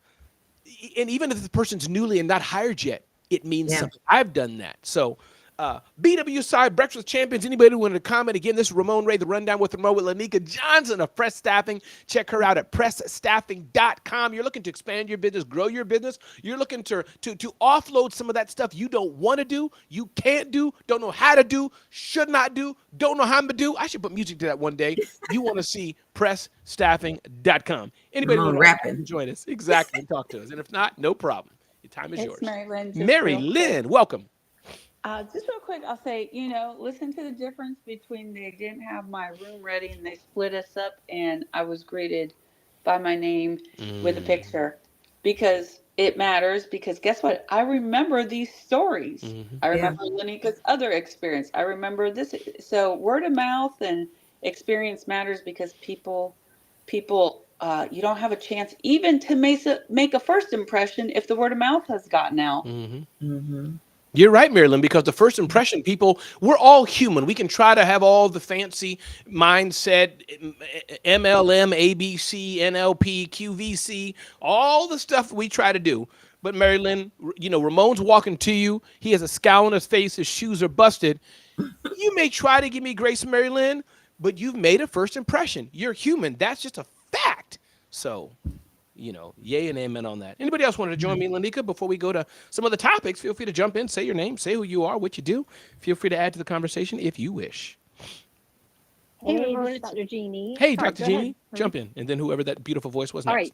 And even if the person's newly and not hired yet, it means something. I've done that. So BW side Breakfast with Champions. Anybody who wanted to comment? Again, this is Ramon Ray, the Rundown with Ramon with Lainika Johnson of Press Staffing. Check her out at pressstaffing.com. You're looking to expand your business, grow your business. You're looking to offload some of that stuff you don't want to do, you can't do, don't know how to do, should not do, don't know how to do. I should put music to that one day. You want to see pressstaffing.com. Anybody want to join us? Exactly. And talk to us. And if not, no problem. Your time is yours. Mary Lynn. Mary Lynn, welcome. Just real quick, I'll say, listen to the difference between they didn't have my room ready and they split us up and I was greeted by my name with a picture because it matters. Because guess what? I remember these stories. I remember Lainika's other experience. I remember this. So word of mouth and experience matters because people, you don't have a chance even to make a first impression if the word of mouth has gotten out. You're right, Marilyn, because the first impression, we're all human. We can try to have all the fancy mindset, MLM, ABC, NLP, QVC, all the stuff we try to do. But Marilyn, Ramon's walking to you. He has a scowl on his face. His shoes are busted. You may try to give me grace, Marilyn, but you've made a first impression. You're human. That's just a fact. So, yay and amen on that. Anybody else want to join me, Lainika, before we go to some of the topics? Feel free to jump in, say your name, say who you are, what you do. Feel free to add to the conversation if you wish. Hey, this is Dr. Jeannie. Hey, Dr. Jeannie, jump in. And then whoever that beautiful voice was next.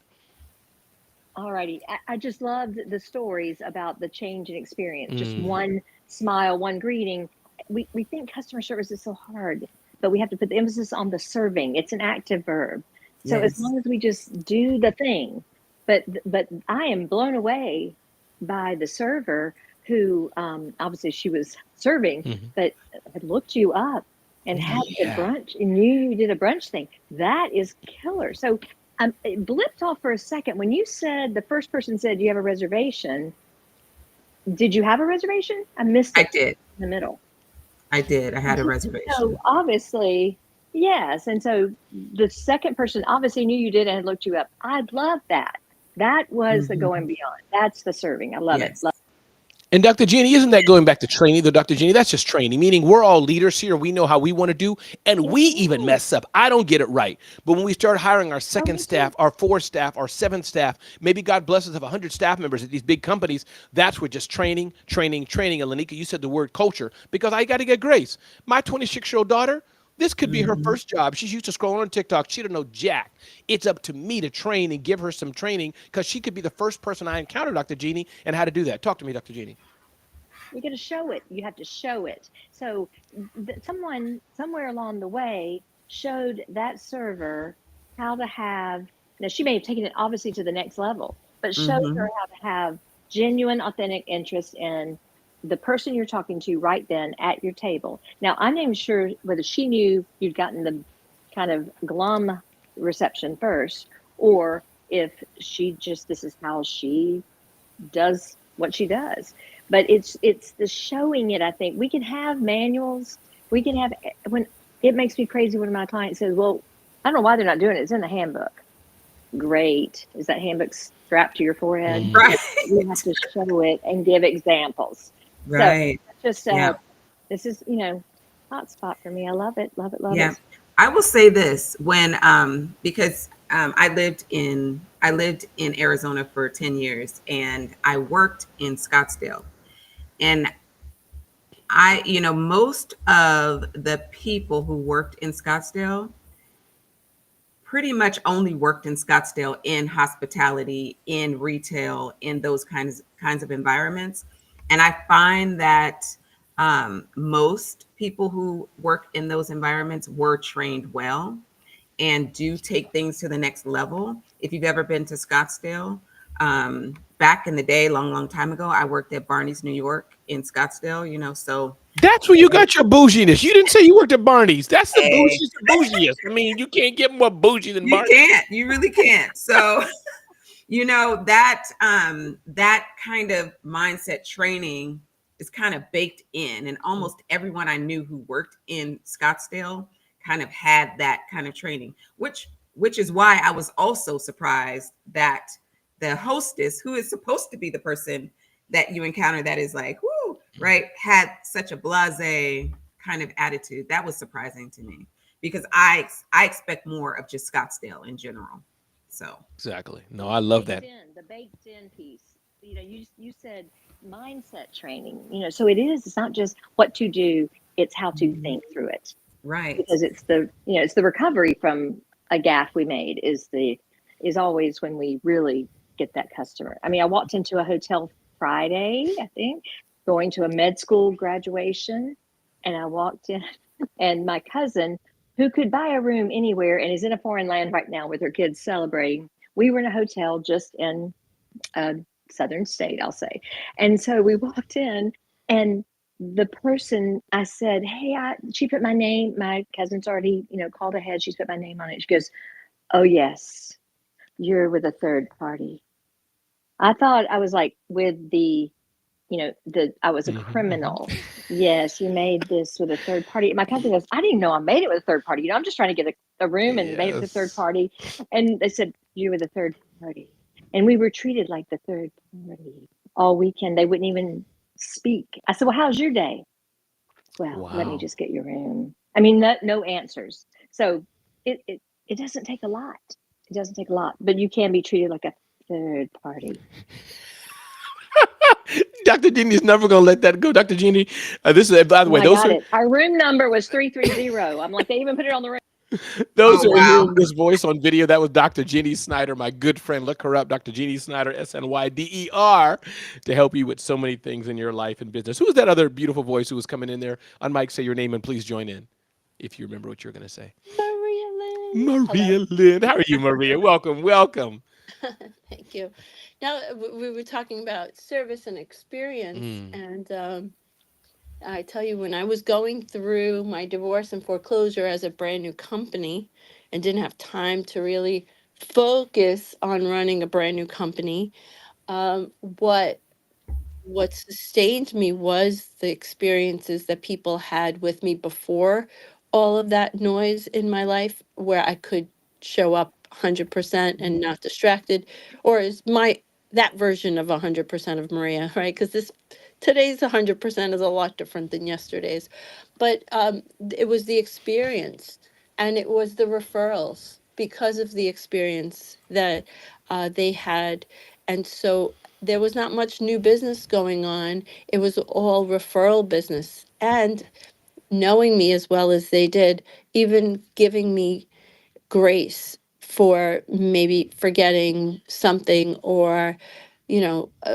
All righty. I just loved the stories about the change in experience. Just one smile, one greeting. We think customer service is so hard, but we have to put the emphasis on the serving. It's an active verb. So as long as we just do the thing, but I am blown away by the server who obviously she was serving, but had looked you up and had the brunch and knew you did a brunch thing. That is killer. So it blipped off for a second. When you said the first person said you have a reservation, did you have a reservation? I missed it. I did. In the middle. I did. I had a reservation. So obviously Yes. And so the second person obviously knew you did and had looked you up. I love that. That was the Mhm. going beyond. That's the serving. I love it. Yes. And Dr. Jeannie, isn't that going back to training, though, Dr. Jeannie? That's just training, meaning we're all leaders here. We know how we want to do, and It we even is. mess up. I don't get it right. But when we start hiring our Oh, second me too. staff, our fourth staff, our seventh staff, maybe God bless us of 100 staff members at these big companies, that's where just training, training, training. And Lanika, you said the word culture, because I got to get grace. My 26-year-old daughter, this could be her Mhm. first job. She's used to scrolling on TikTok. She don't know jack. It's up to me to train and give her some training because she could be the first person I encounter, Dr. Jeannie, and how to do that. Talk to me, Dr. Jeannie. You're going to show it. You have to show it. So someone somewhere along the way showed that server how to have, now she may have taken it obviously to the next level, but showed her Mhm. how to have genuine, authentic interest in the person you're talking to right then at your table. Now, I'm not even sure whether she knew you'd gotten the kind of glum reception first, or if she just, this is how she does what she does. But it's the showing it. I think we can have manuals. We can have, when it makes me crazy when my client says, well, I don't know why they're not doing it, it's in the handbook. Great. Is that handbook strapped to your forehead? Right. You have to show it and give examples. So Right. just Yeah. this is, hot spot for me. I love it, love it, love Yeah. it. I will say this when because I lived in Arizona for 10 years and I worked in Scottsdale. And most of the people who worked in Scottsdale pretty much only worked in Scottsdale in hospitality, in retail, in those kinds of environments. And I find that most people who work in those environments were trained well and do take things to the next level. If you've ever been to Scottsdale, back in the day, long, long time ago, I worked at Barney's New York in Scottsdale, so That's where you got your bouginess. You didn't say you worked at Barney's. That's the hey, bougiest. I mean, you can't get more bougie than you Barney's. can't, you really can't. So that kind of mindset training is kind of baked in, and almost everyone I knew who worked in Scottsdale kind of had that kind of training, which is why I was also surprised that the hostess, who is supposed to be the person that you encounter that is like whoo, right, had such a blasé kind of attitude. That was surprising to me because I expect more of just Scottsdale in general. So Exactly. No, Well, I love that. the baked in piece. You said mindset training. So it is. It's not just what to do; it's how to mhm, think through it. right. Because it's the recovery from a gaffe we made is always when we really get that customer. I mean, I walked into a hotel Friday, I think, going to a med school graduation, and I walked in, and my cousin, who could buy a room anywhere and is in a foreign land right now with her kids celebrating, we were in a hotel just in a southern state, I'll say. And so we walked in, and the person, I said, hey, she put my name, my cousin's already, called ahead. She's put my name on it. She goes, oh, yes, you're with a third party. I thought I was like with I was a criminal. Yes, you made this with a third party. My cousin goes, I didn't know I made it with a third party. I'm just trying to get a room and made it with a third Yes. party. And they said, you're with a third party. And we were treated like the third party all weekend. They wouldn't even speak. I said, well, how's your day? Well, let me Wow. just get your room. I mean, no answers. So it doesn't take a lot. It doesn't take a lot, but you can be treated like a third party. Dr. Jeannie is never going to let that go. Dr. Jeannie, this is, by the Well, way, I those got are it. Our room number was 330. I'm like, they even put it on the room. those Oh who are wow. hearing this voice on video. That was Dr. Jeannie Snyder, my good friend. Look her up, Dr. Jeannie Snyder, SNYDER, to help you with so many things in your life and business. Who was that other beautiful voice who was coming in there? On mic, say your name and please join in if you remember what you're going to say. Maria Lynn. Hello. Maria Lynn. How are you, Maria? Welcome, welcome. Thank you. Now, we were talking about service and experience. Mm. And I tell you, when I was going through my divorce and foreclosure as a brand new company and didn't have time to really focus on running a brand new company, um, what what sustained me was the experiences that people had with me before all of that noise in my life where I could show up 100% and not distracted, or is my that version of 100% of Maria, right? Because this today's 100% is a lot different than yesterday's, but it was the experience and it was the referrals because of the experience that they had, and so there was not much new business going on. It was all referral business, and knowing me as well as they did, even giving me grace for maybe forgetting something, or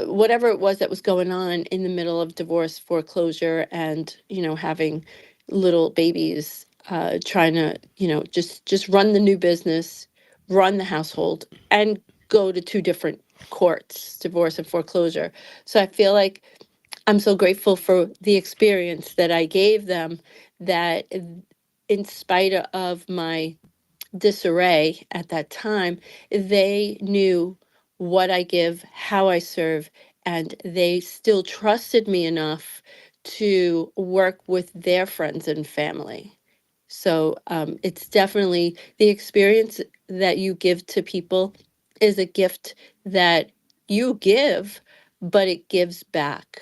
whatever it was that was going on in the middle of divorce, foreclosure, and having little babies, trying to just run the new business, run the household, and go to two different courts, divorce and foreclosure. So I feel like I'm so grateful for the experience that I gave them, that in spite of my disarray at that time, they knew what I give, how I serve, and they still trusted me enough to work with their friends and family. So it's definitely the experience that you give to people is a gift that you give, but it gives back.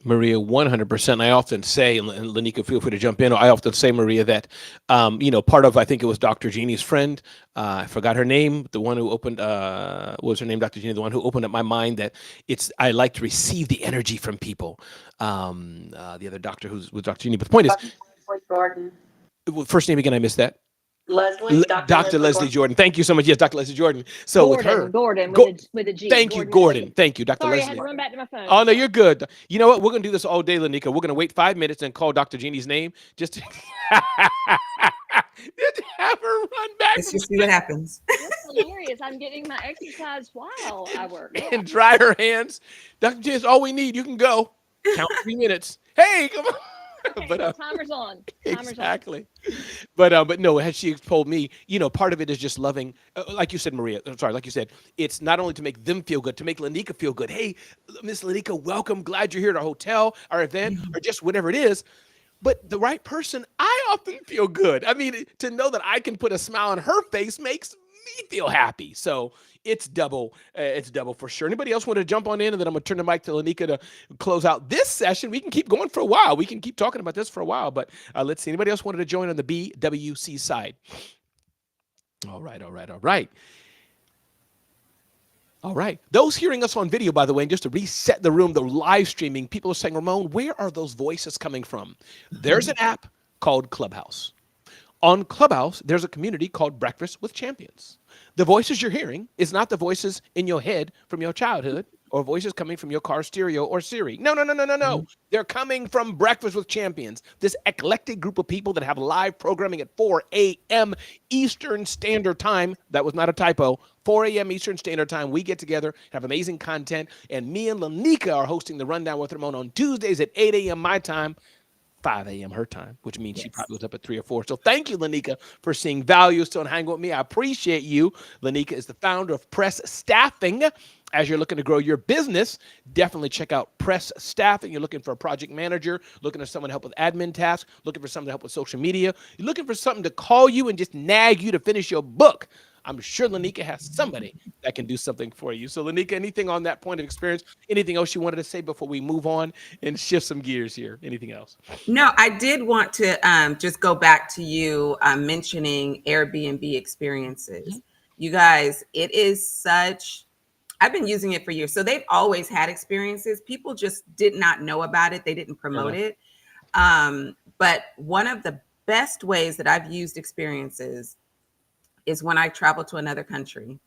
Maria, 100%. I often say, and Lainika, feel free to jump in. I often say, Maria, that part of, I think it was Dr. Jeannie's friend. I forgot her name. The one who opened, what was her name? Dr. Jeannie, the one who opened up my mind that I like to receive the energy from people. The other doctor who's with Dr. Jeannie, but the point is, Gordon. First name again, I missed that. Leslie, Dr. Leslie Jordan. Thank you so much. Yes, Dr. Leslie Jordan. So with her, Gordon with a G. Thank you, Gordon. Thank you, Dr. Sorry, Leslie. I had to run back to my phone. Oh no, you're good. You know what? We're gonna do this all day, Lainika. We're gonna wait 5 minutes and call Dr. Jeannie's name just to, just have her run back Let's just see what happens. That's hilarious. I'm getting my exercise while I work. and dry her hands. Dr. Jeannie, that's all we need. You can go. Count 3 minutes. Hey, come on. Okay, But timer's on. exactly. But no, as she told me, part of it is just loving, like you said, Maria. I'm sorry, like you said, it's not only to make them feel good, to make Lainika feel good. Hey, Miss Lainika, welcome. Glad you're here at our hotel, our event, or just whatever it is. But the right person, I often feel good. I mean, to know that I can put a smile on her face makes me feel happy. So it's double. It's double for sure. Anybody else want to jump on in, and then I'm gonna turn the mic to Lainika to close out this session. We can keep going for a while. We can keep talking about this for a while. But let's see. Anybody else wanted to join on the BWC side? All right. All right. Those hearing us on video, by the way, and just to reset the room, the live streaming, people are saying, Ramon, where are those voices coming from? There's an app called Clubhouse. On Clubhouse, there's a community called Breakfast with Champions. The voices you're hearing is not the voices in your head from your childhood or voices coming from your car stereo or Siri. No. They're coming from Breakfast with Champions, this eclectic group of people that have live programming at 4 a.m. Eastern Standard Time. That was not a typo. 4 a.m. Eastern Standard Time. We get together, have amazing content, and me and Lainika are hosting the Rundown with Ramon on Tuesdays at 8 a.m. my time, 5 a.m. her time, which means she probably was up at 3 or 4. So thank you, Lainika, for seeing value still and hanging with me. I appreciate you. Lainika is the founder of Press Staffing. As you're looking to grow your business, definitely check out Press Staffing. You're looking for a project manager, looking for someone to help with admin tasks, looking for someone to help with social media. You're looking for something to call you and just nag you to finish your book. I'm sure Lainika has somebody that can do something for you. So Lainika, anything on that point of experience? Anything else you wanted to say before we move on and shift some gears here? Anything else? No, I did want to just go back to you mentioning Airbnb experiences. Mm-hmm. You guys, it is such, I've been using it for years. So they've always had experiences. People just did not know about it. They didn't promote it. But one of the best ways that I've used experiences is when I travel to another country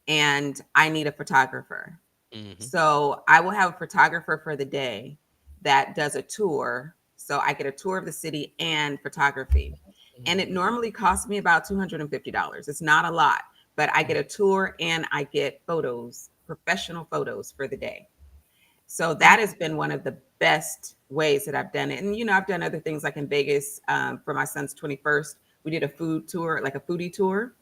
and I need a photographer. Mm-hmm. So I will have a photographer for the day that does a tour. So I get a tour of the city and photography. Mm-hmm. And it normally costs me about $250. It's not a lot, but I get a tour and I get photos, professional photos for the day. So that has been one of the best ways that I've done it. And, I've done other things like in Vegas for my son's 21st. We did a food tour, like a foodie tour.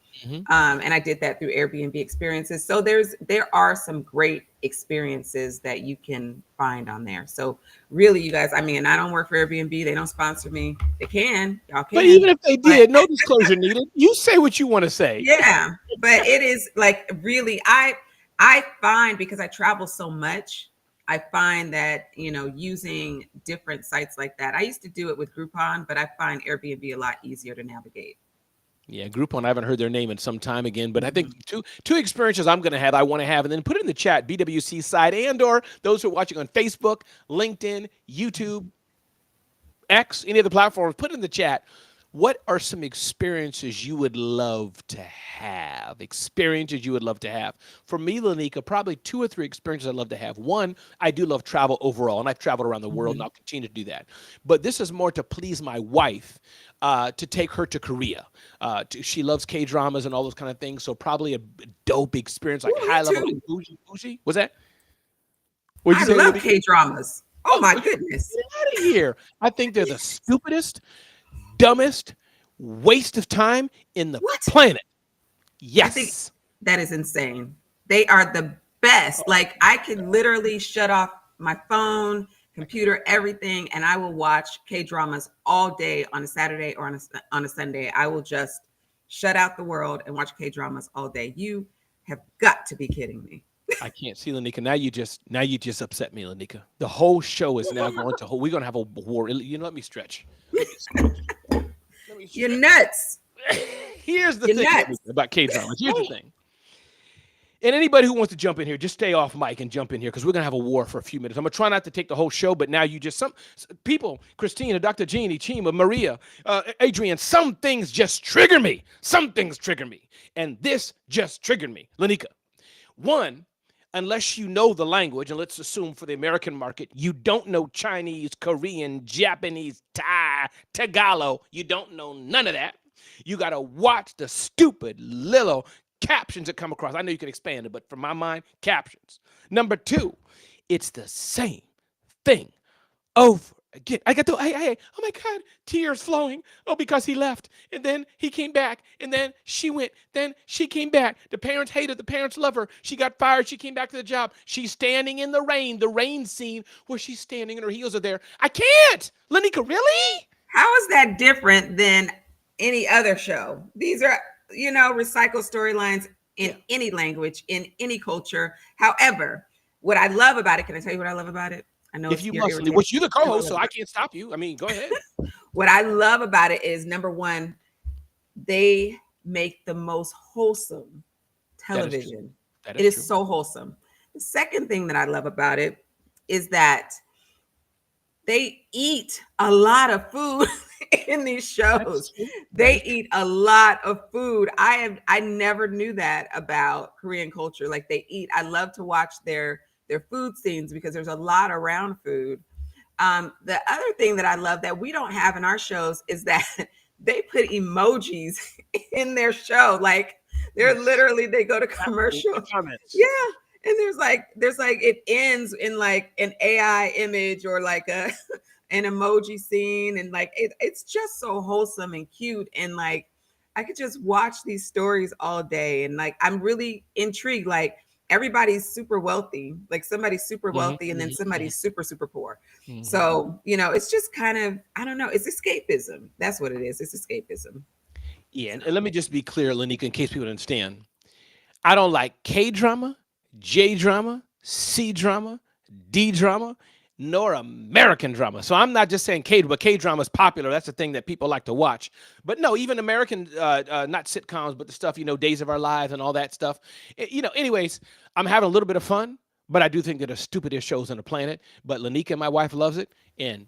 And I did that through Airbnb experiences. So there are some great experiences that you can find on there. So really, you guys, I mean, I don't work for Airbnb. They don't sponsor me. They can, y'all But can. even if they But did, no disclosure needed. You say what you want to say. yeah, but it is like really, I find, because I travel so much, I find that, using different sites like that. I used to do it with Groupon, but I find Airbnb a lot easier to navigate. Yeah, Groupon, I haven't heard their name in some time again, but I think two experiences I want to have, and then put it in the chat, BWC side, and or those who are watching on Facebook, LinkedIn, YouTube, X, any of the platforms, put it in the chat. What are some experiences you would love to have? Experiences you would love to have. For me, Lainika, probably 2 or 3 experiences I'd love to have. One, I do love travel overall, and I've traveled around the world, and I'll continue to do that. But this is more to please my wife, to take her to Korea. She loves K-dramas and all those kind of things, so probably a dope experience, like Ooh, me high level, too. like bougie. What's that? What'd you I say, love Lainika? K-dramas. Oh my goodness. Get out of here. I think they're the stupidest, dumbest waste of time in the What? planet. I think Yes. that is insane. They are the best. Like, I can literally shut off my phone, computer, everything, and I will watch K-dramas all day on a Saturday or on a Sunday. I will just shut out the world and watch K-dramas all day. You have got to be kidding me. I can't see, Lainika. Now you just upset me, Lainika. The whole show is now going to we're gonna have a war. Let me stretch. You're nuts. Here's the You're thing nuts. about K-dramas. Here's the thing. And anybody who wants to jump in here, just stay off mic and jump in here, because we're gonna have a war for a few minutes. I'm gonna try not to take the whole show, but now you just some people, Christina, Dr. Jeannie, Chima, Maria, Adrian, some things just trigger me. Some things trigger me, and this just triggered me. Lainika, one, unless you know the language, and let's assume for the American market, you don't know Chinese, Korean, Japanese, Thai, Tagalog. You don't know none of that. You got to watch the stupid little captions that come across. I know you can expand it, but for my mind, captions. Number 2, it's the same thing over again. I got the, hey, oh my God, tears flowing. Oh, because he left. And then he came back. And then she went. Then she came back. The parents hated, the parents love her. She got fired. She came back to the job. She's standing in the rain scene where she's standing and her heels are there. I can't. Lainika, really? How is that different than any other show? These are, recycled storylines in any language, in any culture. However, what I love about it, can I tell you what I love about it? I know if you must, which you're the co-host, so I can't stop you. I mean, go ahead. What I love about it is, number one, they make the most wholesome television. It is so wholesome. The second thing that I love about it is that they eat a lot of food in these shows. They eat a lot of food. I never knew that about Korean culture. Like, they eat. I love to watch their food scenes because there's a lot around food. The other thing that I love that we don't have in our shows is that they put emojis in their show. Like, they're literally, they go to commercial. Yeah. And there's like it ends in like an AI image or like an emoji scene, and like it's just so wholesome and cute, and like I could just watch these stories all day, and like I'm really intrigued. Like, everybody's super wealthy, like somebody's super wealthy, and then somebody's super poor. So it's just kind of, I don't know, it's escapism. That's what it is. It's escapism. Yeah, and let me just be clear, Lainika, in case people don't understand. I don't like K-drama, J-drama, C-drama, D-drama, nor American drama. So I'm not just saying but K-drama is popular. That's the thing that people like to watch. But no, even American, not sitcoms, but the stuff, Days of Our Lives and all that stuff. Anyways, I'm having a little bit of fun, but I do think they're the stupidest shows on the planet. But Lainika, my wife, loves it, and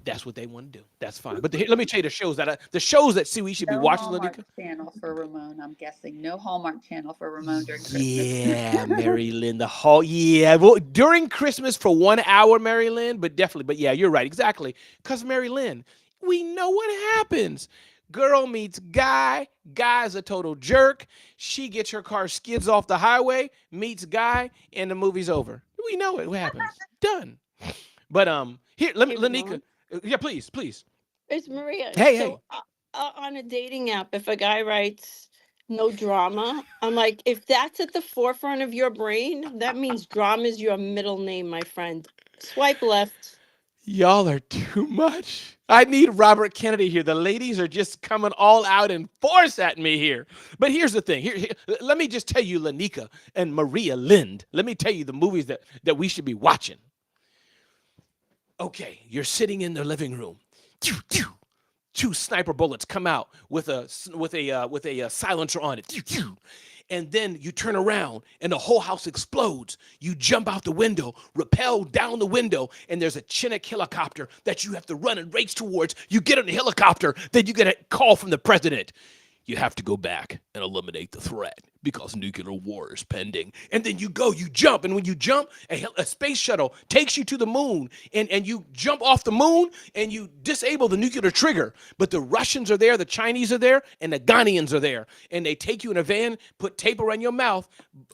that's what they want to do. That's fine. But let me tell you the shows that we should be watching, Hallmark Lainika. channel for Ramon, I'm guessing. No Hallmark channel for Ramon during Christmas. Yeah, Mary Lynn, well, during Christmas for 1 hour, Mary Lynn, but definitely, but yeah, you're right, exactly. Because Mary Lynn, we know what happens. Girl meets guy, guy's a total jerk. She gets her car, skids off the highway, meets guy, and the movie's over. We know it. What happens? Done. But here, Lainika. Yeah, please. It's Maria. Hey. On a dating app, if a guy writes, No drama. I'm like, if that's at the forefront of your brain, that means drama is your middle name, my friend. Swipe left. Y'all are too much. I need Robert Kennedy here. The ladies are just coming all out in force at me here. But here's the thing. Let me just tell you, Lainika and Maria Lind. Let me tell you the movies that we should be watching. Okay, you're sitting in the living room. Two sniper bullets come out with a silencer on it. And then you turn around and the whole house explodes. You jump out the window, rappel down the window, and there's a Chinook helicopter that you have to run and race towards. You get on the helicopter, then you get a call from the president. You have to go back and eliminate the threat because nuclear war is pending. And then you jump. And when you jump, a space shuttle takes you to the moon. And you jump off the moon and you disable the nuclear trigger. But the Russians are there, the Chinese are there, and the Ghanaians are there. And they take you in a van, put tape around your mouth,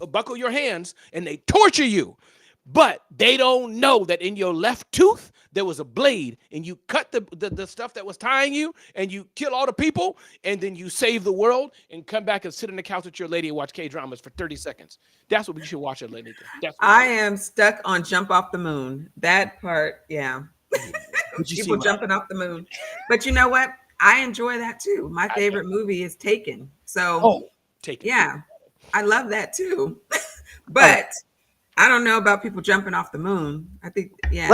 buckle your hands, and they torture you. But they don't know that in your left tooth, there was a blade, and you cut the stuff that was tying you, and you kill all the people, and then you save the world and come back and sit on the couch with your lady and watch K-dramas for 30 seconds. That's what we should watch at Lainika. I am stuck on Jump Off the Moon. That part, yeah. People jumping off the moon. But you know what? I enjoy that too. My favorite movie is Taken. So, Taken. Yeah, I love that too. But I don't know about people jumping off the moon. I think, yeah.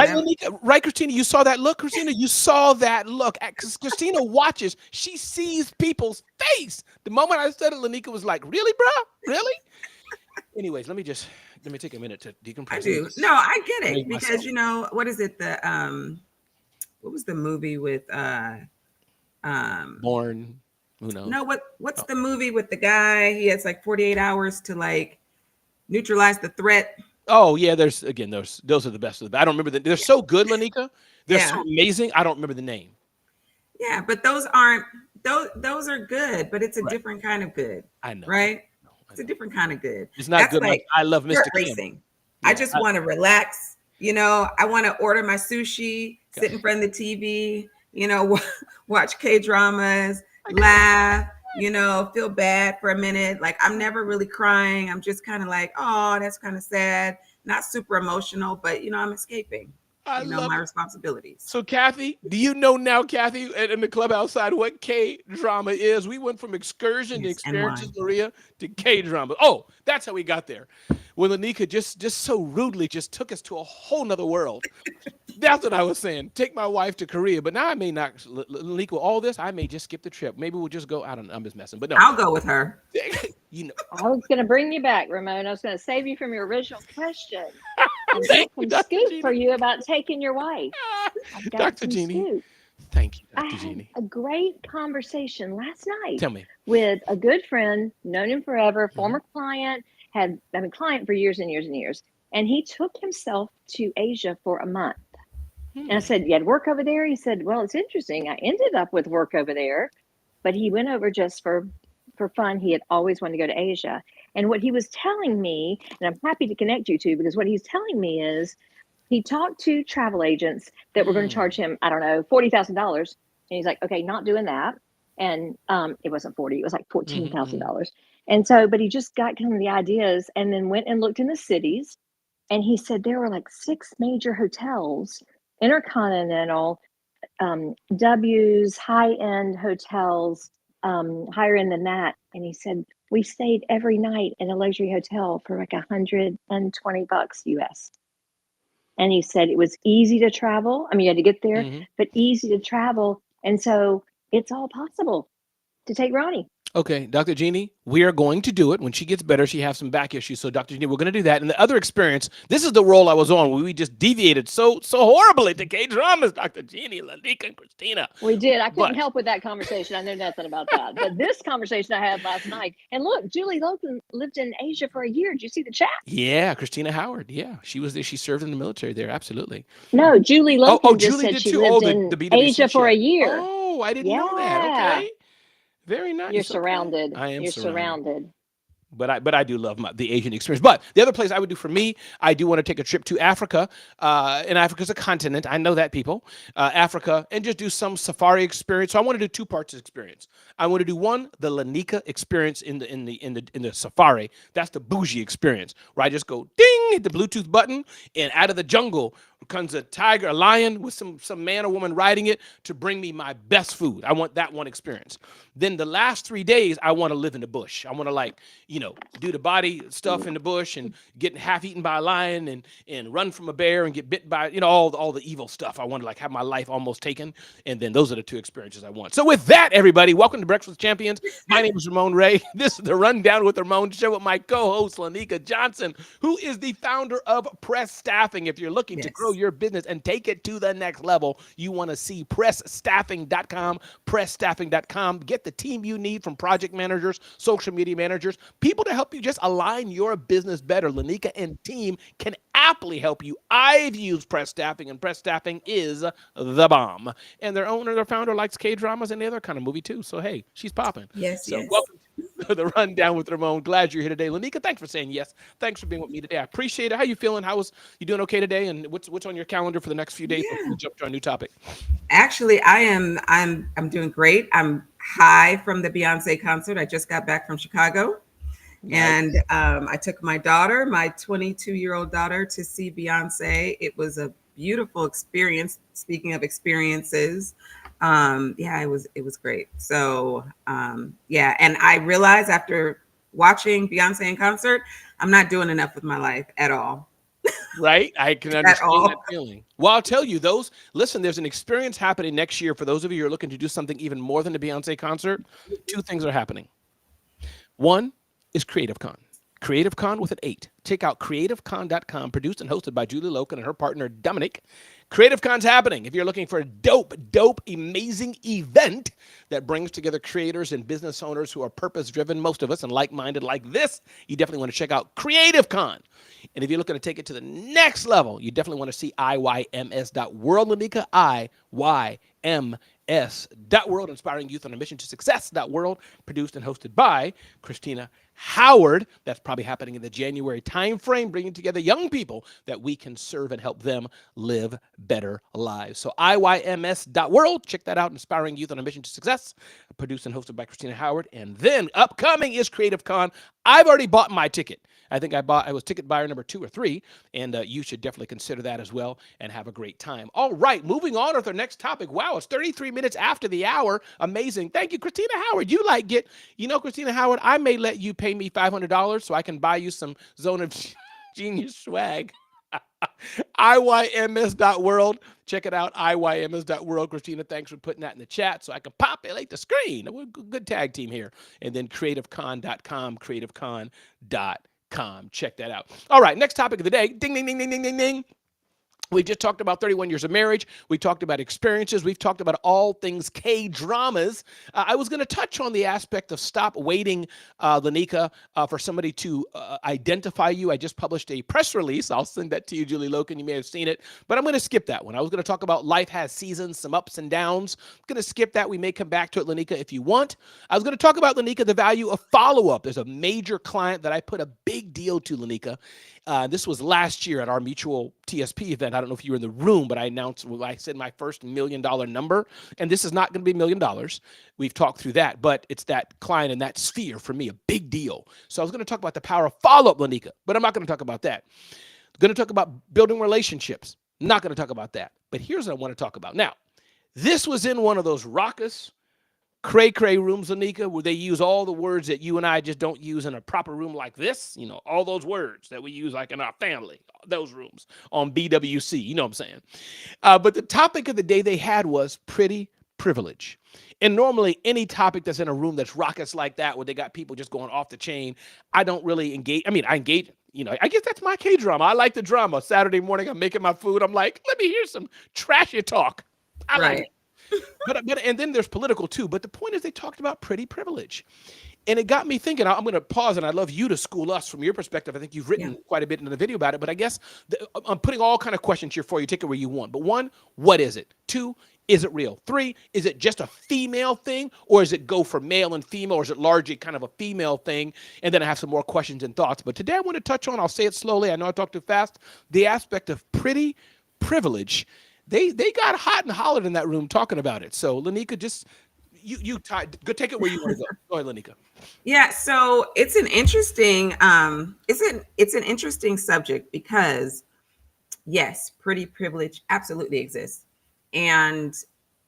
Right, Christina, you saw that look? Christina, you saw that look. Christina watches. She sees people's face. The moment I said it, Lainika was like, really, bro? Really? Anyways, let me take a minute to decompress. I do. No, I get it. Because, you know, what is it? What was the movie with Born? Who knows? No, what's the movie with the guy? He has like 48 hours to like neutralize the threat. Oh yeah, those are the best of them. I don't remember they're so good, Lainika. They're so amazing. I don't remember the name. Yeah, but those are good, but it's a different kind of good. I know. Right? It's a different kind of good. It's not good like I love Mr. Racing. Yeah, I just want to relax. You know, I want to order my sushi, sit in front of the TV, you know, watch K-dramas, laugh, you know, feel bad for a minute. Like I'm never really crying. I'm just kind of like, oh, that's kind of sad. Not super emotional, but you know, I'm escaping. I know my responsibilities. So Kathy, do you know now, Kathy, in the club outside, what K-drama is? We went from excursion to experiences, Maria, to K-drama. Oh, that's how we got there. When Lainika just so rudely just took us to a whole nother world. That's what I was saying. Take my wife to Korea, but now I may not. Lainika, with all this, I may just skip the trip. Maybe we'll just go. I don't know. I'm just messing, but no. I'll go with her. You know, I was going to bring you back, Ramon. I was going to save you from your original question. I've got some scoop for you about taking your wife. Dr. Jeannie. Thank you, Dr. Jeannie. I had a great conversation last night. Tell me. With a good friend, known him forever, former client, had been a client for years and years and years. And he took himself to Asia for a month. And I said, you had work over there? He said, well, it's interesting. I ended up with work over there, but he went over just for fun. He had always wanted to go to Asia. And what he was telling me, and I'm happy to connect you to, because what he's telling me is he talked to travel agents that were going to charge him, I don't know, $40,000. And he's like, okay, not doing that. And it wasn't 40, it was like $14,000. And so, but he just got kind of the ideas and then went and looked in the cities. And he said there were like 6 major hotels, Intercontinental, W's, high-end hotels, higher end than that. And he said, we stayed every night in a luxury hotel for like $120 US. And he said it was easy to travel. I mean, you had to get there, but easy to travel. And so it's all possible to take Ronnie. Okay, Dr. Jeannie, we are going to do it. When she gets better, she has some back issues. So, Dr. Jeannie, we're going to do that. And the other experience, this is the role I was on where we just deviated so horribly to K-dramas, Dr. Jeannie, Lainika, and Christina. We did. I couldn't help with that conversation. I know nothing about that. But this conversation I had last night, and look, Julie Logan lived in Asia for a year. Did you see the chat? Yeah, Christina Howard. Yeah, she was there. She served in the military there. Absolutely. No, Julie Logan just Julie said did she too. lived in Asia for a year. Oh, I didn't know that. Okay. Very nice. You're surrounded. I am You're surrounded. But I do love the Asian experience. But the other place I would do for me, I do want to take a trip to Africa. And Africa's a continent. I know that, people. Africa, and just do some safari experience. So I want to do two parts of experience. I want to do one, the Lainika experience in the safari. That's the bougie experience, where I just go ding, hit the Bluetooth button, and out of the jungle comes a tiger, a lion with some man or woman riding it to bring me my best food. I want that one experience. Then the last 3 days, I want to live in the bush. I want to do the body stuff in the bush and get half eaten by a lion and run from a bear and get bit by, all the evil stuff. I want to have my life almost taken. And then those are the two experiences I want. So with that, everybody, welcome to Breakfast with Champions. My name is Ramon Ray. This is the Rundown with Ramon Show with my co-host, Lainika Johnson, who is the founder of Press Staffing. If you're looking to grow your business and take it to the next level, you want to see pressstaffing.com, pressstaffing.com. Get the team you need, from project managers, social media managers, people to help you just align your business better. Lainika and team can aptly help you. I've used Press Staffing, and Press Staffing is the bomb. And their owner, their founder, likes K-dramas and the other kind of movie too. So hey, she's popping. Yes, so yes. Welcome to the Rundown with Ramon. Glad you're here today. Lainika, thanks for saying yes. Thanks for being with me today. I appreciate it. How you feeling? You doing okay today? And what's on your calendar for the next few days before we jump to our new topic? Actually, I'm doing great. I'm high from the Beyonce concert. I just got back from Chicago. Nice. And I took my daughter, my 22-year-old daughter, to see Beyonce. It was a beautiful experience. Speaking of experiences, it was great. So and I realized after watching Beyonce in concert, I'm not doing enough with my life at all. Right? I can understand that feeling. Well, I'll tell you, there's an experience happening next year for those of you who are looking to do something even more than a Beyonce concert. Two things are happening. One is Creative Con. Creative Con with an 8. Check out creativecon.com, produced and hosted by Julie Loken and her partner, Dominic. Creative Con's happening. If you're looking for a dope, amazing event that brings together creators and business owners who are purpose-driven, most of us, and like-minded like this, you definitely want to check out Creative Con. And if you're looking to take it to the next level, you definitely want to see IYMS.world, Lainika, IYMS.world, inspiring youth on a mission to success.world, produced and hosted by Christina Howard. That's probably happening in the January timeframe, bringing together young people that we can serve and help them live better lives. So IYMS.world, check that out, inspiring youth on a mission to success, produced and hosted by Christina Howard. And then upcoming is Creative Con. I've already bought my ticket. I think I was ticket buyer number 2 or 3, and you should definitely consider that as well and have a great time. All right, moving on with our next topic. Wow, it's 33 minutes after the hour. Amazing. Thank you, Christina Howard. Christina Howard, I may let you pay me $500 so I can buy you some Zone of Genius swag. IYMS.world. Check it out, IYMS.world. Christina, thanks for putting that in the chat so I can populate the screen. We're a good tag team here. And then creativecon.com, creativecon.com. Check that out. All right, next topic of the day. Ding, ding, ding, ding, ding, ding, ding. We just talked about 31 years of marriage. We talked about experiences. We've talked about all things K-dramas. I was going to touch on the aspect of stop waiting, Lainika, for somebody to identify you. I just published a press release. I'll send that to you, Julie Loken. You may have seen it, but I'm going to skip that one. I was going to talk about life has seasons, some ups and downs. I'm going to skip that. We may come back to it, Lainika, if you want. I was going to talk about, Lainika, the value of follow-up. There's a major client that I put a big deal to, Lainika. This was last year at our mutual TSP event. I don't know if you were in the room, but I said my first $1 million number, and this is not going to be $1 million. We've talked through that, but it's that client in that sphere for me, a big deal. So I was going to talk about the power of follow-up, Lainika, but I'm not going to talk about that. I'm going to talk about building relationships. Not going to talk about that. But here's what I want to talk about. Now, this was in one of those raucous, cray-cray rooms, Lainika, where they use all the words that you and I just don't use in a proper room like this. All those words that we use like in our family, those rooms on BWC, you know what I'm saying? But the topic of the day they had was pretty privilege. And normally any topic that's in a room that's raucous like that, where they got people just going off the chain, I don't really engage. I engage, I guess that's my K-drama. I like the drama. Saturday morning, I'm making my food. I'm like, let me hear some trashy talk. I like it. But and then there's political too. But the point is they talked about pretty privilege. And it got me thinking. I'm going to pause, and I'd love you to school us from your perspective. I think you've written quite a bit in the video about it. But I guess I'm putting all kind of questions here for you. Take it where you want. But 1, what is it? 2, Is it real? 3, is it just a female thing, or is it go for male and female, or is it largely kind of a female thing? And then I have some more questions and thoughts. But today I want to touch on, I'll say it slowly, I know I talk too fast, the aspect of pretty privilege. They got hot and hollered in that room talking about it. So Lainika, just go take it where you want to go. Go ahead, Lainika. Yeah, so it's an interesting it's an interesting subject because yes, pretty privilege absolutely exists. And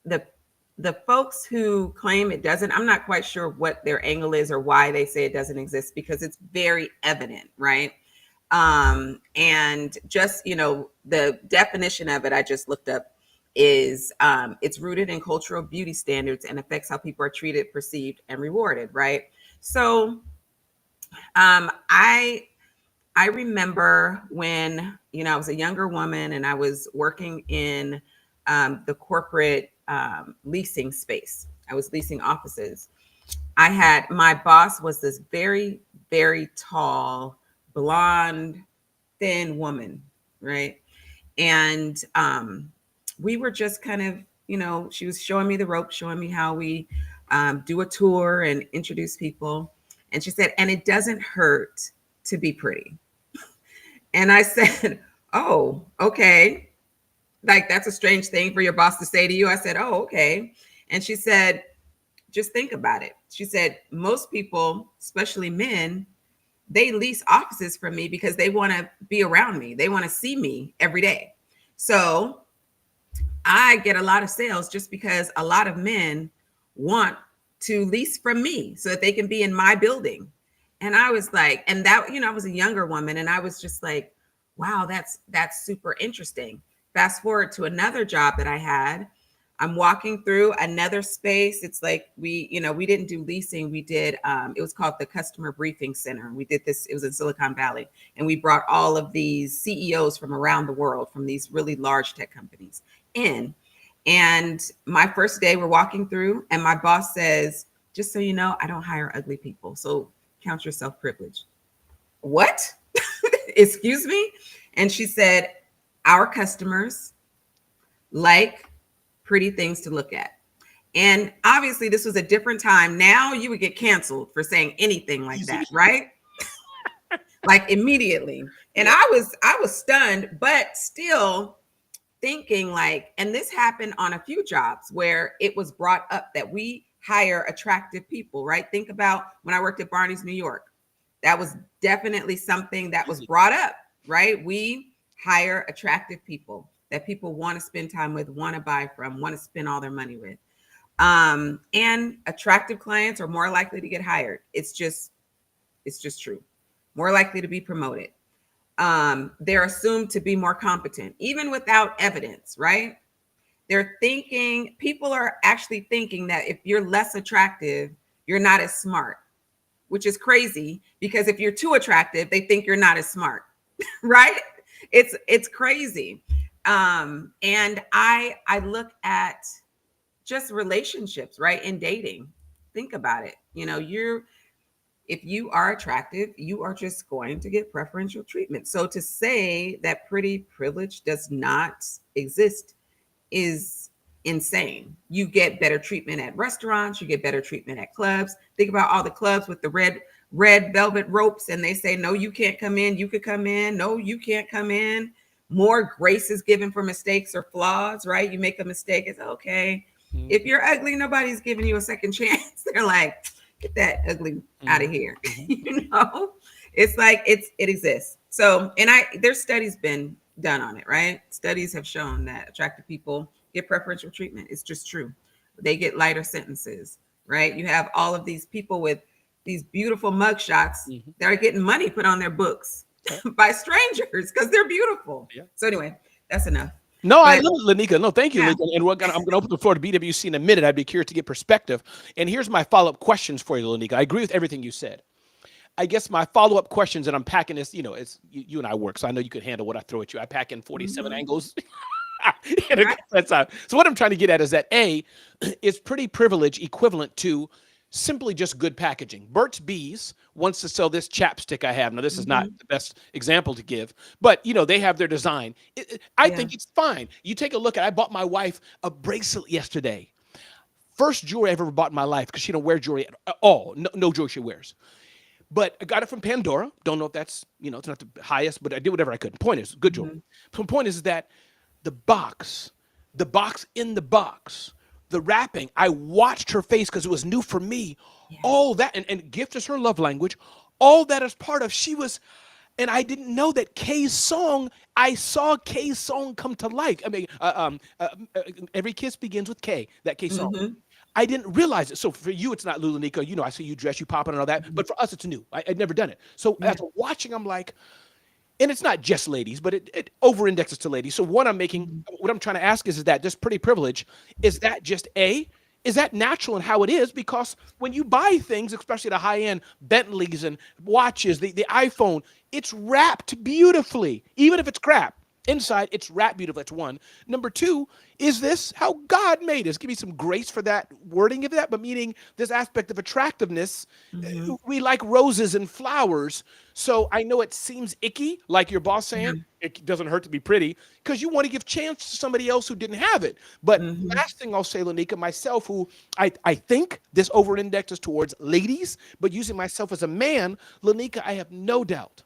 the folks who claim it doesn't, I'm not quite sure what their angle is or why they say it doesn't exist, because it's very evident, right? And just, the definition of it I just looked up is it's rooted in cultural beauty standards and affects how people are treated, perceived, and rewarded, right? So I remember when, I was a younger woman and I was working in the corporate leasing space. I was leasing offices. My boss was this very, very tall, blonde, thin woman, right? And we were just kind of, she was showing me the ropes, showing me how we do a tour and introduce people. And she said, and it doesn't hurt to be pretty. And I said, oh, okay. Like, that's a strange thing for your boss to say to you. I said, oh, okay. And she said, just think about it. She said, most people, especially men, they lease offices from me because they want to be around me. They want to see me every day. So I get a lot of sales just because a lot of men want to lease from me so that they can be in my building. And I was like, and that, I was a younger woman and I was just like, wow, that's super interesting. Fast forward to another job that I had. I'm walking through another space. It's like we didn't do leasing. We did, it was called the Customer Briefing Center. We did this, it was in Silicon Valley. And we brought all of these CEOs from around the world, from these really large tech companies in. And my first day we're walking through and my boss says, just so you know, I don't hire ugly people. So count yourself privileged. What? Excuse me? And she said, our customers like pretty things to look at. And obviously this was a different time. Now you would get canceled for saying anything like that, right? Like immediately. And I was stunned, but still thinking like, and this happened on a few jobs where it was brought up that we hire attractive people, right? Think about when I worked at Barney's, New York. That was definitely something that was brought up, right? We hire attractive people that people want to spend time with, want to buy from, want to spend all their money with. And attractive clients are more likely to get hired. It's just true. More likely to be promoted. They're assumed to be more competent, even without evidence, right? People are actually thinking that if you're less attractive, you're not as smart, which is crazy because if you're too attractive, they think you're not as smart, right? It's crazy. And I look at just relationships, right? In dating, think about it. If you are attractive, you are just going to get preferential treatment. So to say that pretty privilege does not exist is insane. You get better treatment at restaurants, you get better treatment at clubs. Think about all the clubs with the red velvet ropes and they say, no, you can't come in. You could come in. No, you can't come in. More grace is given for mistakes or flaws, right? You make a mistake, it's okay. Mm-hmm. If you're ugly, nobody's giving you a second chance. They're like, get that ugly out of here. It's like it exists. So, and there's studies been done on it, right? Studies have shown that attractive people get preferential treatment. It's just true. They get lighter sentences, right? You have all of these people with these beautiful mugshots that are getting money put on their books by strangers because they're beautiful. Yeah. So anyway, that's enough. No, I love it, Lainika. No, thank you, yeah. Lainika. And I'm going to open the floor to BWC in a minute. I'd be curious to get perspective. And here's my follow-up questions for you, Lainika. I agree with everything you said. I guess my follow-up questions, and I'm packing this, it's you and I work, so I know you could handle what I throw at you. I pack in 47 angles. So what I'm trying to get at is that A, is pretty privilege equivalent to simply just good packaging. Burt's Bees wants to sell this chapstick I have. Now, this is not the best example to give, but they have their design. I think it's fine. You take a look at, I bought my wife a bracelet yesterday. First jewelry I've ever bought in my life, because she don't wear jewelry at all. No jewelry she wears. But I got it from Pandora. Don't know if that's, it's not the highest, but I did whatever I could. Point is, good jewelry. The point is that the box in the box, the wrapping, I watched her face because it was new for me. Yeah. All that, and gift is her love language. All that is part of, and I didn't know that Kay's song, I saw Kay's song come to life. I mean, every kiss begins with K, that K song. I didn't realize it. So for you, it's not Lulanika. I see you dress, you popping and all that. But for us, it's new. I'd never done it. So after watching, I'm like, and it's not just ladies, but it over-indexes to ladies. So what I'm trying to ask is that this pretty privilege, is that just is that natural in how it is? Because when you buy things, especially the high-end Bentleys and watches, the iPhone, it's wrapped beautifully, even if it's crap. Inside, it's wrapped beautifully. That's one. Number two, is this how God made us? Give me some grace for that wording of that, but meaning this aspect of attractiveness. We like roses and flowers. So I know it seems icky, like your boss saying, it doesn't hurt to be pretty, because you want to give chance to somebody else who didn't have it. But last thing I'll say, Lainika, myself, who I think this over-indexes towards ladies, but using myself as a man, Lainika, I have no doubt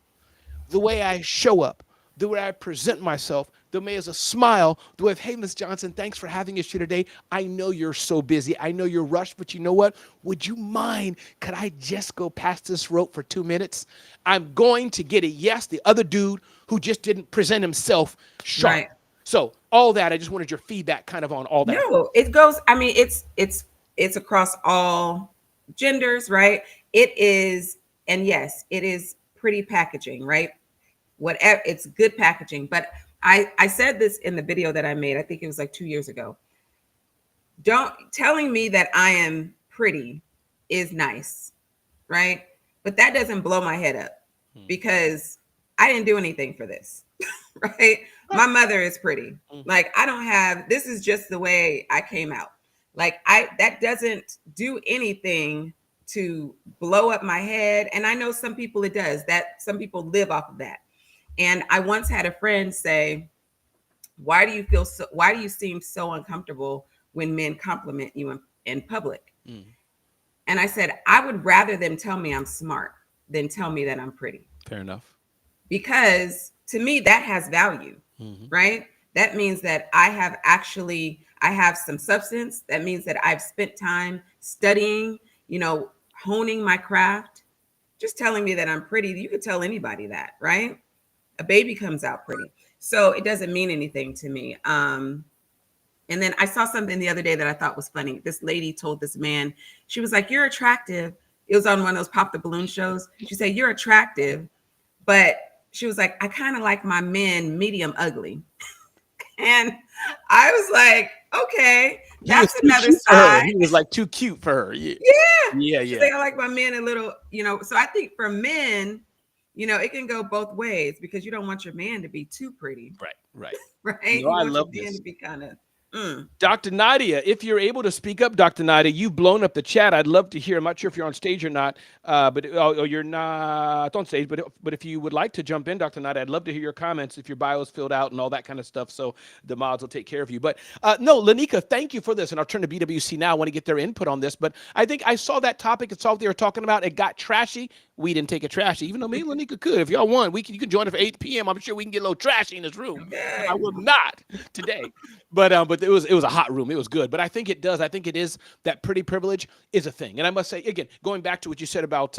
the way I show up, the way I present myself, the way as a smile, the way of, hey, Miss Johnson, thanks for having us here today. I know you're so busy. I know you're rushed, but you know what? Would you mind? Could I just go past this rope for 2 minutes? I'm going to get a yes. The other dude who just didn't present himself sharp. Right. So all that, I just wanted your feedback kind of on all that. No, it goes, I mean, it's across all genders, right? It is, and yes, it is pretty packaging, right? Whatever, it's good packaging. But I said this in the video that I made, I think it was like 2 years ago. Telling me that I am pretty is nice, right? But that doesn't blow my head up because I didn't do anything for this, right? My mother is pretty. Like, this is just the way I came out. Like, that doesn't do anything to blow up my head. And I know some people it does, that some people live off of that. And I once had a friend say, why do you seem so uncomfortable when men compliment you in public? And I said, I would rather them tell me I'm smart than tell me that I'm pretty. Fair enough. Because to me, that has value, right? That means that I have some substance. That means that I've spent time studying, honing my craft. Just telling me that I'm pretty, you could tell anybody that, right? A baby comes out pretty. So it doesn't mean anything to me. And then I saw something the other day that I thought was funny. This lady told this man, she was like, you're attractive. It was on one of those Pop the Balloon shows. She said, you're attractive. But she was like, I kind of like my men medium ugly. And I was like, okay, that's another side. He was like too cute for her. Yeah. She's like, I like my men a little, so I think for men, it can go both ways because you don't want your man to be too pretty. Right. Right. I love this. Man to be kind of. Dr. Nadia, if you're able to speak up, Dr. Nadia, you've blown up the chat. I'd love to hear. I'm not sure if you're on stage or not, but you're not on stage. But if you would like to jump in, Dr. Nadia, I'd love to hear your comments if your bio is filled out and all that kind of stuff. So the mods will take care of you. But no, Lainika, thank you for this. And I'll turn to BWC now. I want to get their input on this. But I think I saw that topic. It's all they were talking about. It got trashy. We didn't take it trashy, even though me and Lainika could. If y'all want, you can join it for 8 p.m. I'm sure we can get a little trashy in this room. I will not today. But it was a hot room. It was good. But I think it does. I think it is that pretty privilege is a thing. And I must say, again, going back to what you said about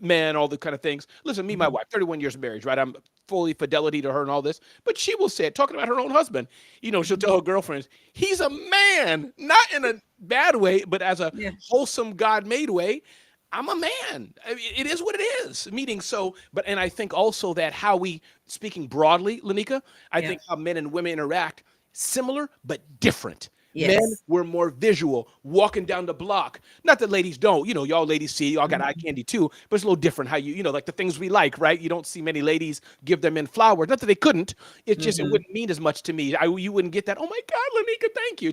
men, all the kind of things. Listen, me, my wife, 31 years of marriage, right? I'm fully fidelity to her and all this. But she will say it, talking about her own husband. She'll tell her girlfriends, he's a man, not in a bad way, but as a wholesome God-made way. I'm a man. I mean, it is what it is. Meaning so, and I think also that how we, speaking broadly, Lainika, I think how men and women interact, similar but different. Men Yes. were more visual, walking down the block. Not that ladies don't, y'all ladies see, y'all got eye candy too, but it's a little different how like the things we like, right? You don't see many ladies give their men flowers. Not that they couldn't. It's just, it wouldn't mean as much to me. You wouldn't get that, oh my God, Lainika, thank you.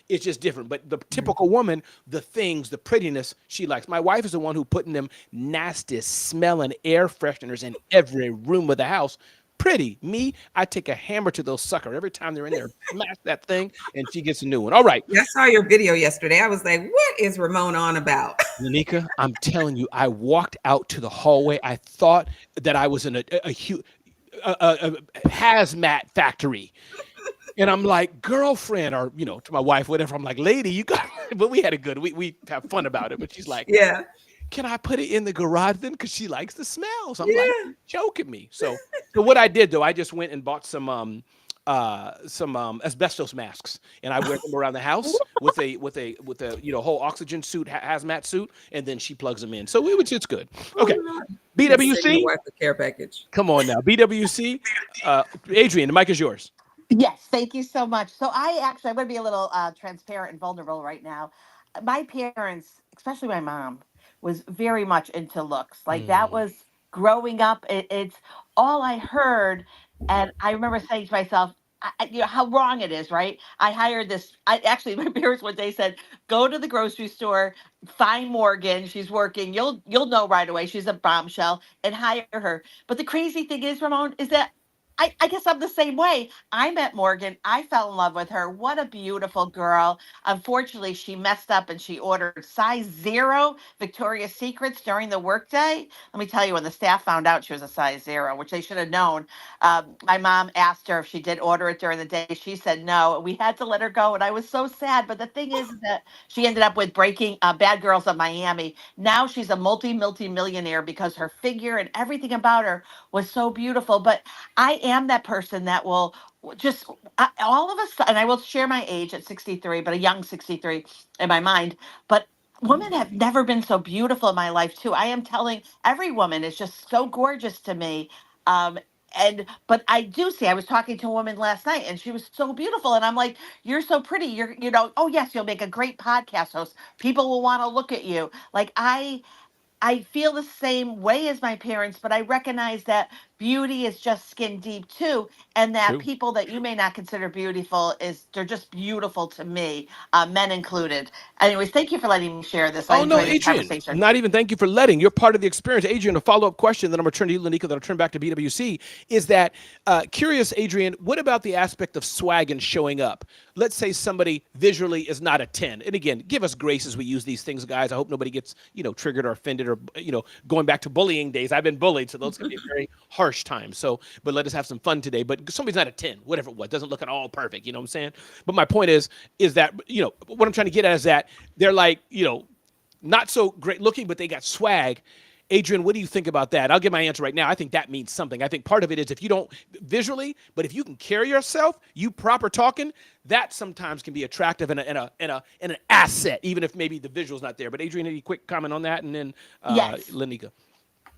It's just different. But the typical woman, the things, the prettiness she likes. My wife is the one who putting them nasty smelling air fresheners in every room of the house. Pretty. Me, I take a hammer to those sucker every time they're in there, smash that thing, and she gets a new one. All right. Yeah, I saw your video yesterday. I was like, what is Ramon on about? Lainika, I'm telling you, I walked out to the hallway. I thought that I was in a huge hazmat factory. And I'm like, girlfriend, or, to my wife, whatever. I'm like, lady, you got, but we had a good, we have fun about it. But she's like, Yeah. can I put it in the garage then? Because she likes the smell. So I'm Yeah. like, joking me. So what I did though, I just went and bought some asbestos masks, and I wear them around the house with a whole oxygen suit, hazmat suit, and then she plugs them in. So it's good. Okay, BWC, Wife a care package. come on now, BWC. Adrian, the mic is yours. Yes, thank you so much. So I'm going to be a little transparent and vulnerable right now. My parents, especially my mom, was very much into looks. Like that was growing up. It's all I heard, and I remember saying to myself, how wrong it is, right? I hired this. I actually, my parents one day said, "Go to the grocery store, find Morgan. She's working. You'll know right away. She's a bombshell, and hire her." But the crazy thing is, Ramon, is that I guess I'm the same way. I met Morgan. I fell in love with her. What a beautiful girl. Unfortunately, she messed up and she ordered size 0 Victoria's Secrets during the workday. Let me tell you, when the staff found out she was a size 0, which they should have known, my mom asked her if she did order it during the day. She said no. We had to let her go, and I was so sad. But the thing is that she ended up with breaking Bad Girls of Miami. Now she's a multi-millionaire because her figure and everything about her was so beautiful. But I am that person that will just all of a sudden, I will share my age at 63, but a young 63 in my mind. But women have never been so beautiful in my life, too. I am telling every woman is just so gorgeous to me. Um, but I do see, I was talking to a woman last night and she was so beautiful. And I'm like, you're so pretty. Oh, yes, you'll make a great podcast host. People will want to look at you. Like, I feel the same way as my parents, but I recognize that beauty is just skin deep too, and that True. people that you may not consider beautiful they're just beautiful to me, men included. Anyways, thank you for letting me share this. I Oh no, enjoyed this Adrian. conversation. Not even thank you for letting. You're part of the experience. Adrian, a follow-up question, then I'm gonna turn to you, Lainika, then I'll turn back to BWC. Is that curious, Adrian, what about the aspect of swag and showing up? Let's say somebody visually is not a 10. And again, give us grace as we use these things, guys. I hope nobody gets, triggered or offended or, going back to bullying days. I've been bullied, so those can be very harsh times. So, but let us have some fun today. But somebody's not a 10, whatever it was, doesn't look at all perfect. You know what I'm saying? But my point is that, what I'm trying to get at is that they're like, not so great looking, but they got swag. Adrian, what do you think about that? I'll give my answer right now. I think that means something. I think part of it is if you don't visually, but if you can carry yourself, you proper talking, that sometimes can be attractive and an asset, even if maybe the visual's not there. But Adrian, any quick comment on that, and then Yes. Lainika.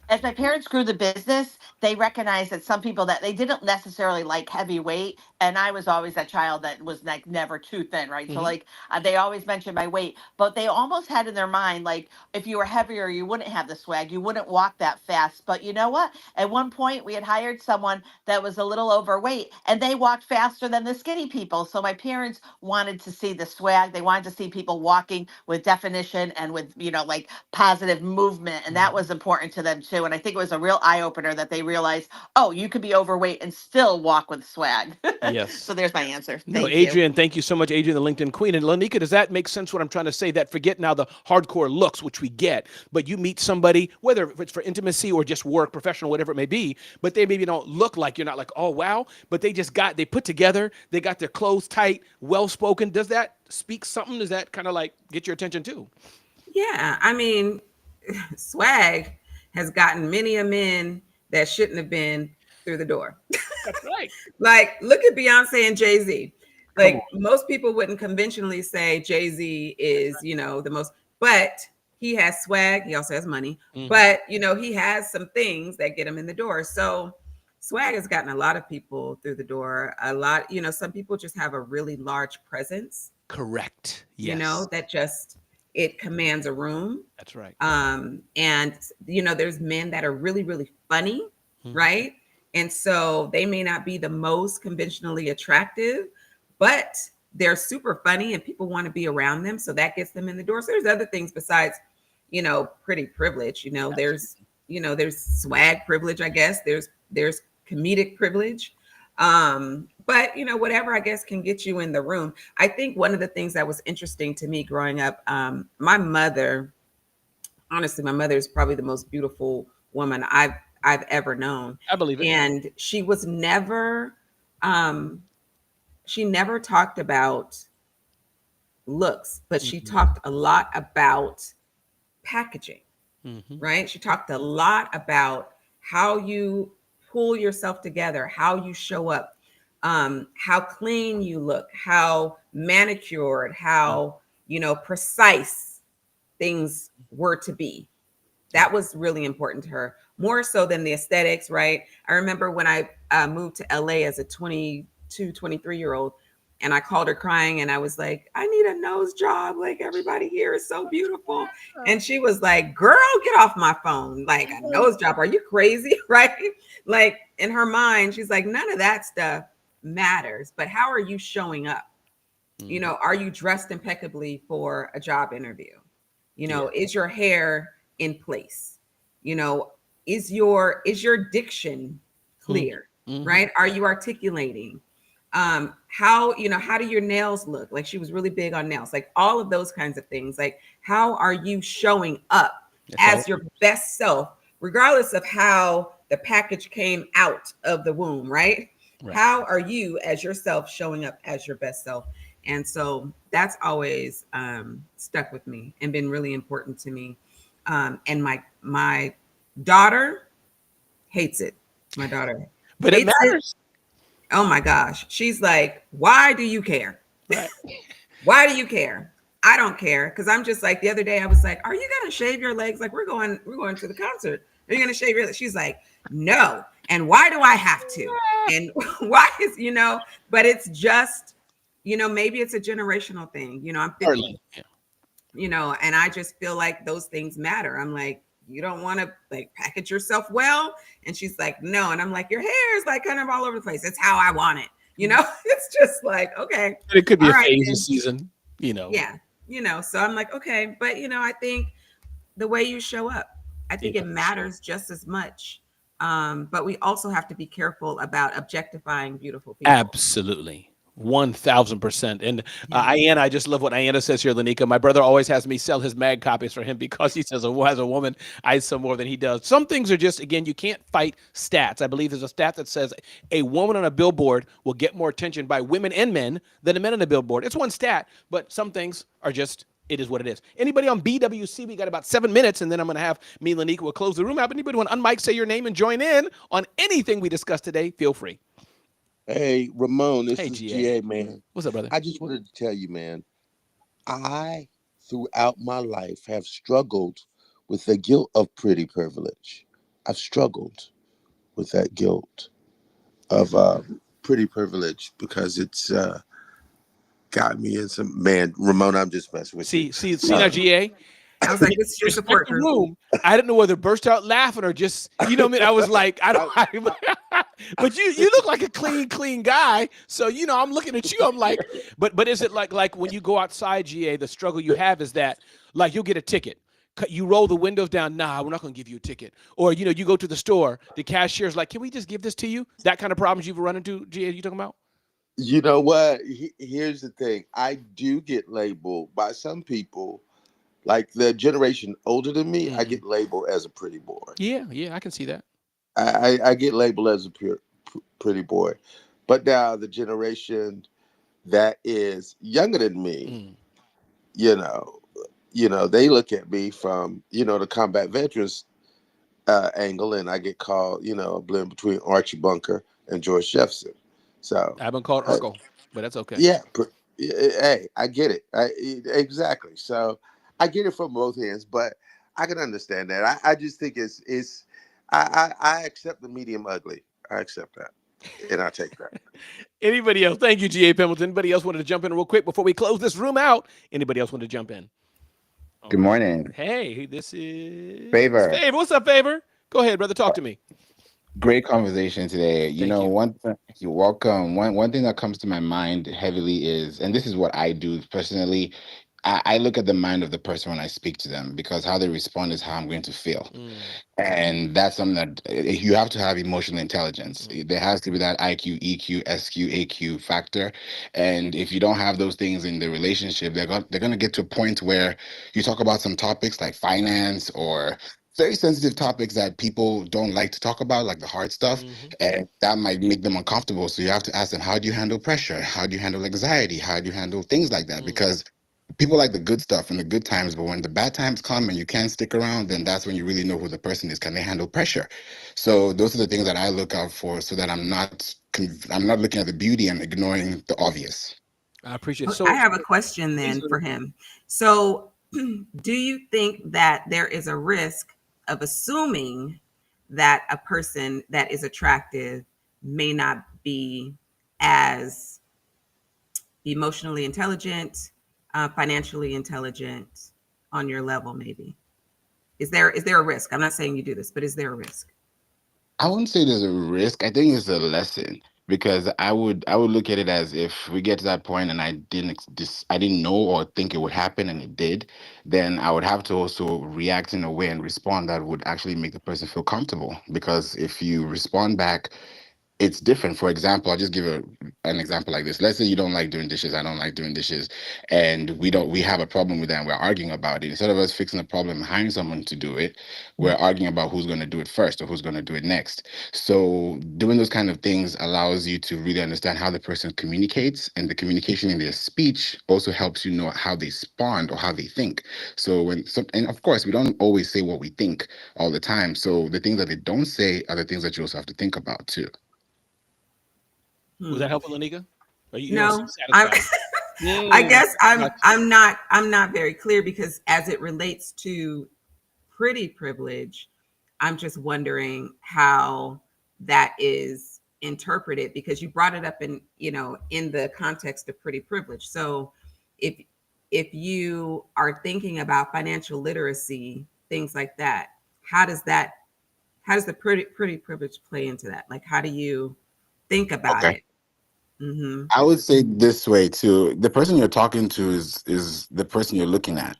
As my parents grew the business, they recognized that some people that they didn't necessarily like heavy weight, and I was always that child that was like never too thin, right? So like they always mentioned my weight, but they almost had in their mind like if you were heavier, you wouldn't have the swag, you wouldn't walk that fast. But you know what? At one point, we had hired someone that was a little overweight, and they walked faster than the skinny people. So my parents wanted to see the swag. They wanted to see people walking with definition and with like positive movement, and that was important to them too. And I think it was a real eye opener that they realized, oh, you could be overweight and still walk with swag. Yes. So there's my answer. No, Thank Adrian, you. thank you so much, Adrian, the LinkedIn queen. And Lainika, does that make sense what I'm trying to say? That forget now the hardcore looks, which we get, but you meet somebody, whether it's for intimacy or just work, professional, whatever it may be, but they maybe don't look like, you're not like, oh, wow, but they put together, they got their clothes tight, well-spoken. Does that speak something? Does that kind of like get your attention too? Yeah, I mean, swag has gotten many a men that shouldn't have been through the door. That's right. Like, look at Beyonce and Jay-Z. Like, most people wouldn't conventionally say Jay-Z is, the most, but he has swag. He also has money, but he has some things that get him in the door. So swag has gotten a lot of people through the door. A lot, some people just have a really large presence. Correct. Yes. That just, it commands a room. That's right. And there's men that are really, really funny, right? And so they may not be the most conventionally attractive, but they're super funny and people want to be around them. So that gets them in the door. So there's other things besides, pretty privilege. There's swag privilege, I guess. There's comedic privilege. But whatever I guess can get you in the room. I think one of the things that was interesting to me growing up, my mother, honestly, my mother is probably the most beautiful woman I've ever known. I believe it. And she was never, she never talked about looks, but she talked a lot about packaging, right? She talked a lot about how you pull yourself together, how you show up, how clean you look, how manicured, how, precise things were to be. That was really important to her, more so than the aesthetics, right? I remember when I moved to LA as a 22, 23-year-old, and I called her crying and I was like, I need a nose job. Like, everybody here is so beautiful. And she was like, girl, get off my phone. Like, a nose job. Are you crazy? Right? Like, in her mind, she's like, none of that stuff matters. But how are you showing up? Are you dressed impeccably for a job interview? Is your hair in place? Is your diction clear? Right? Are you articulating? How do your nails look? Like, she was really big on nails, like all of those kinds of things. Like, how are you showing up as your best self, regardless of how the package came out of the womb, right? How are you as yourself showing up as your best self? And so that's always stuck with me and been really important to me. And my daughter hates it. My daughter but it matters. Oh my gosh. She's like, why do you care? Right. Why do you care? I don't care. Cause I'm just like, the other day I was like, are you going to shave your legs? Like, we're going to the concert. Are you going to shave your legs? She's like, no. And why do I have to? And why is, but it's just, maybe it's a generational thing. I'm 50, and I just feel like those things matter. I'm like, you don't want to like package yourself well? And she's like, no. And I'm like, your hair is like kind of all over the place. It's how I want it. It's just like, okay. But it could be a phase of season, Yeah. So I'm like, okay. But, I think the way you show up, I think it matters just as much. But we also have to be careful about objectifying beautiful people. Absolutely. 1000%. And Ayanna, I just love what Ayanna says here, Lainika. My brother always has me sell his mag copies for him because he says, as a woman, I sell more than he does. Some things are just, again, you can't fight stats. I believe there's a stat that says a woman on a billboard will get more attention by women and men than a man on a billboard. It's one stat, but some things are just, it is what it is. Anybody on BWC? We got about 7 minutes, and then I'm going to have me and Lainika will close the room out. Anybody want to unmic, say your name, and join in on anything we discussed today? Feel free. Hey, Ramon, this is GA, man. What's up, brother? I just wanted to tell you, man, I, throughout my life, have struggled with the guilt of pretty privilege. I've struggled with that guilt of pretty privilege because it's got me in some, man, Ramon, I'm just messing with you. See now, GA? I was like, this is your support group. Room. I didn't know whether to burst out laughing or just, what I mean? I was like, but you look like a clean guy. So, I'm looking at you. I'm like, but is it like when you go outside, GA, the struggle you have is that like you'll get a ticket. You roll the windows down. Nah, we're not going to give you a ticket. Or, you go to the store. The cashier's like, can we just give this to you? That kind of problems you've run into, GA, you talking about? You know what? Here's the thing. I do get labeled by some people. Like the generation older than me, I get labeled as a pretty boy. Yeah, I can see that. I get labeled as a pretty boy. But now the generation that is younger than me, they look at me from, the combat veterans angle, and I get called, a blend between Archie Bunker and George Jefferson. So I've been called Urkel, but that's okay. Yeah. Hey, I get it. Exactly. So I get it from both ends, but I can understand that. I just think I accept the medium ugly. I accept that, and I take that. Anybody else? Thank you, G.A. Pimpleton. Anybody else wanted to jump in real quick before we close this room out? Anybody else want to jump in? Good morning. Hey, this is Favor. Favor. What's up, Favor? Go ahead, brother. Talk to me. Great conversation today. Thank you. You're welcome. One thing that comes to my mind heavily is, and this is what I do personally, I look at the mind of the person when I speak to them, because how they respond is how I'm going to feel. And that's something that you have to have emotional intelligence. There has to be that IQ, EQ, SQ, AQ factor. And if you don't have those things in the relationship, they're going to get to a point where you talk about some topics like finance or very sensitive topics that people don't like to talk about, like the hard stuff, and that might make them uncomfortable. So you have to ask them, how do you handle pressure? How do you handle anxiety? How do you handle things like that? Because people like the good stuff and the good times, but when the bad times come and you can't stick around, then that's when you really know who the person is. Can they handle pressure? So those are the things that I look out for, so that I'm not looking at the beauty and ignoring the obvious. I appreciate it. So I have a question then for him. So do you think that there is a risk of assuming that a person that is attractive may not be as emotionally intelligent, financially intelligent on your level? Maybe is there a risk? I'm not saying you do this, but is there a risk? I wouldn't say there's a risk. I think it's a lesson, because I would look at it as, if we get to that point and I didn't know or think it would happen and it did, then I would have to also react in a way and respond that would actually make the person feel comfortable. Because if you respond back, it's different. For example, I'll just give an example like this. Let's say you don't like doing dishes, I don't like doing dishes, and we have a problem with that, and we're arguing about it. Instead of us fixing the problem and hiring someone to do it, we're arguing about who's going to do it first or who's going to do it next. So doing those kind of things allows you to really understand how the person communicates, and the communication in their speech also helps you know how they respond or how they think. And of course, we don't always say what we think all the time. So the things that they don't say are the things that you also have to think about too. Was that helpful, Lainika? No, I guess I'm not very clear, because as it relates to pretty privilege, I'm just wondering how that is interpreted, because you brought it up in the context of pretty privilege. So if you are thinking about financial literacy, things like that, how does the pretty privilege play into that? Like, how do you think about it? I would say this way too: the person you're talking to is the person you're looking at.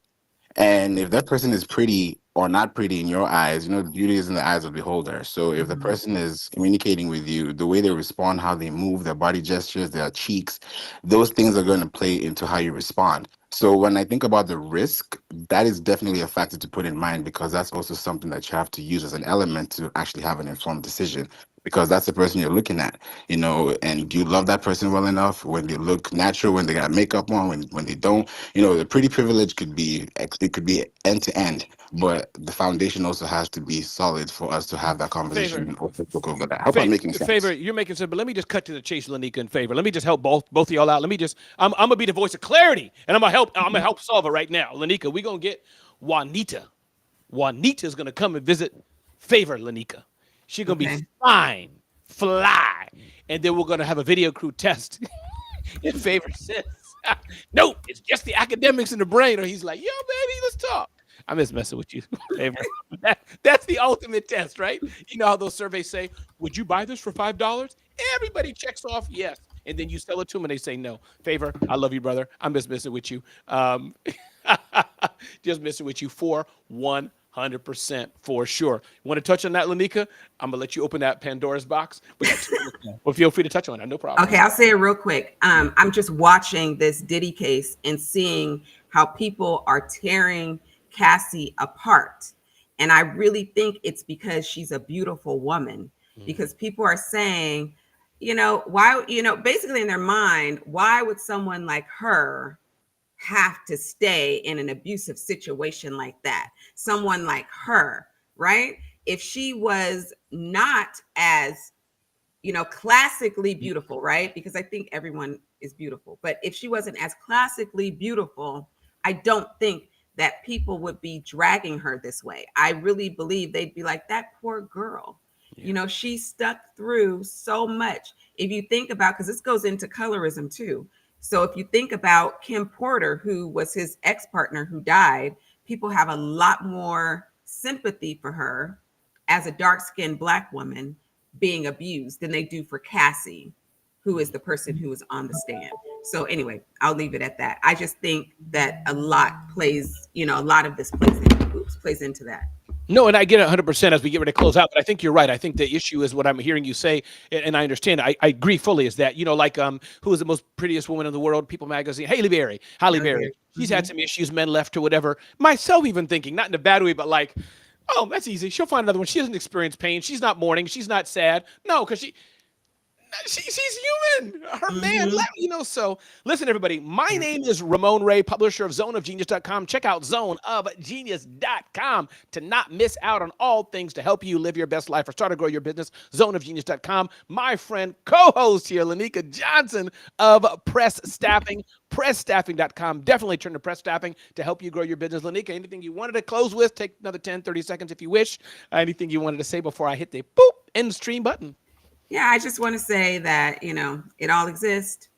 And if that person is pretty or not pretty in your eyes, beauty is in the eyes of the beholder. So if the person is communicating with you, the way they respond, how they move, their body gestures, their cheeks, those things are going to play into how you respond. So when I think about the risk, that is definitely a factor to put in mind, because that's also something that you have to use as an element to actually have an informed decision, because that's the person you're looking at, and do you love that person well enough when they look natural, when they got makeup on, when they don't. The pretty privilege could be end to end, but the foundation also has to be solid for us to have that conversation and also look over that. I hope I'm making sense. Favor, you're making sense, but let me just cut to the chase, Lainika and Favor. Let me just help both of y'all out. I'm gonna be the voice of clarity, and I'm gonna help solve it right now. Lainika, we're gonna get Juanita. Juanita's gonna come and visit Favor, Lainika. She's gonna be fine, fly, and then we're gonna have a video crew test. In Favor says, nope, it's just the academics in the brain. Or he's like, yo, baby, let's talk. I'm just messing with you, Favor. That's the ultimate test, right? You know how those surveys say, would you buy this for $5? Everybody checks off yes. And then you sell it to them and they say no. Favor, I love you, brother. I'm just messing with you. Just messing with you for 100% for sure. You want to touch on that, Lainika? I'm gonna let you open that Pandora's box. Well, feel free to touch on it. No problem. Okay, I'll say it real quick. I'm just watching this Diddy case and seeing how people are tearing Cassie apart. And I really think it's because she's a beautiful woman. Because people are saying, why, basically in their mind, why would someone like her have to stay in an abusive situation like that? Someone like her, right? If she was not as, classically beautiful, right? Because I think everyone is beautiful. But if she wasn't as classically beautiful, I don't think that people would be dragging her this way. I really believe they'd be like, that poor girl. You know, she stuck through so much. If you think about, because this goes into colorism too. So if you think about Kim Porter, who was his ex-partner who died, people have a lot more sympathy for her as a dark-skinned Black woman being abused than they do for Cassie, who is the person who was on the stand. So anyway, I'll leave it at that. I just think that a lot plays, you know, a lot of this plays into that. No, and I get it 100% as we get ready to close out, but I think you're right. I think the issue is what I'm hearing you say, and I understand. I agree fully. Is that, you know, like who is the most prettiest woman in the world? People magazine, Halle Berry. She's had some issues, men left or whatever. Myself even thinking, not in a bad way, but like, oh, that's easy. She'll find another one. She doesn't experience pain. She's not mourning. She's not sad. No, because she's human. Her man left, you know. So listen, everybody. My name is Ramon Ray, publisher of zoneofgenius.com. Check out zoneofgenius.com to not miss out on all things to help you live your best life or start or grow your business. Zoneofgenius.com. My friend, co-host here, Lainika Johnson of Press Staffing. PressStaffing.com. Definitely turn to Press Staffing to help you grow your business. Lainika, anything you wanted to close with? Take another 10, 30 seconds if you wish. Anything you wanted to say before I hit the boop end stream button? Yeah, I just want to say that, you know, it all exists.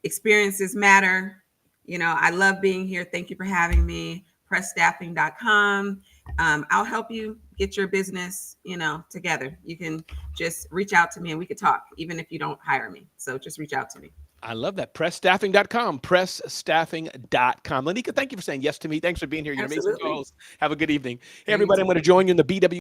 Experiences matter. You know, I love being here. Thank you for having me. PressStaffing.com. I'll help you get your business, you know, together. You can just reach out to me and we could talk, even if you don't hire me. So just reach out to me. I love that. PressStaffing.com. PressStaffing.com. Lainika, thank you for saying yes to me. Thanks for being here. You're an amazing co-host. Have a good evening. Hey, everybody, I'm going to join you in the BW.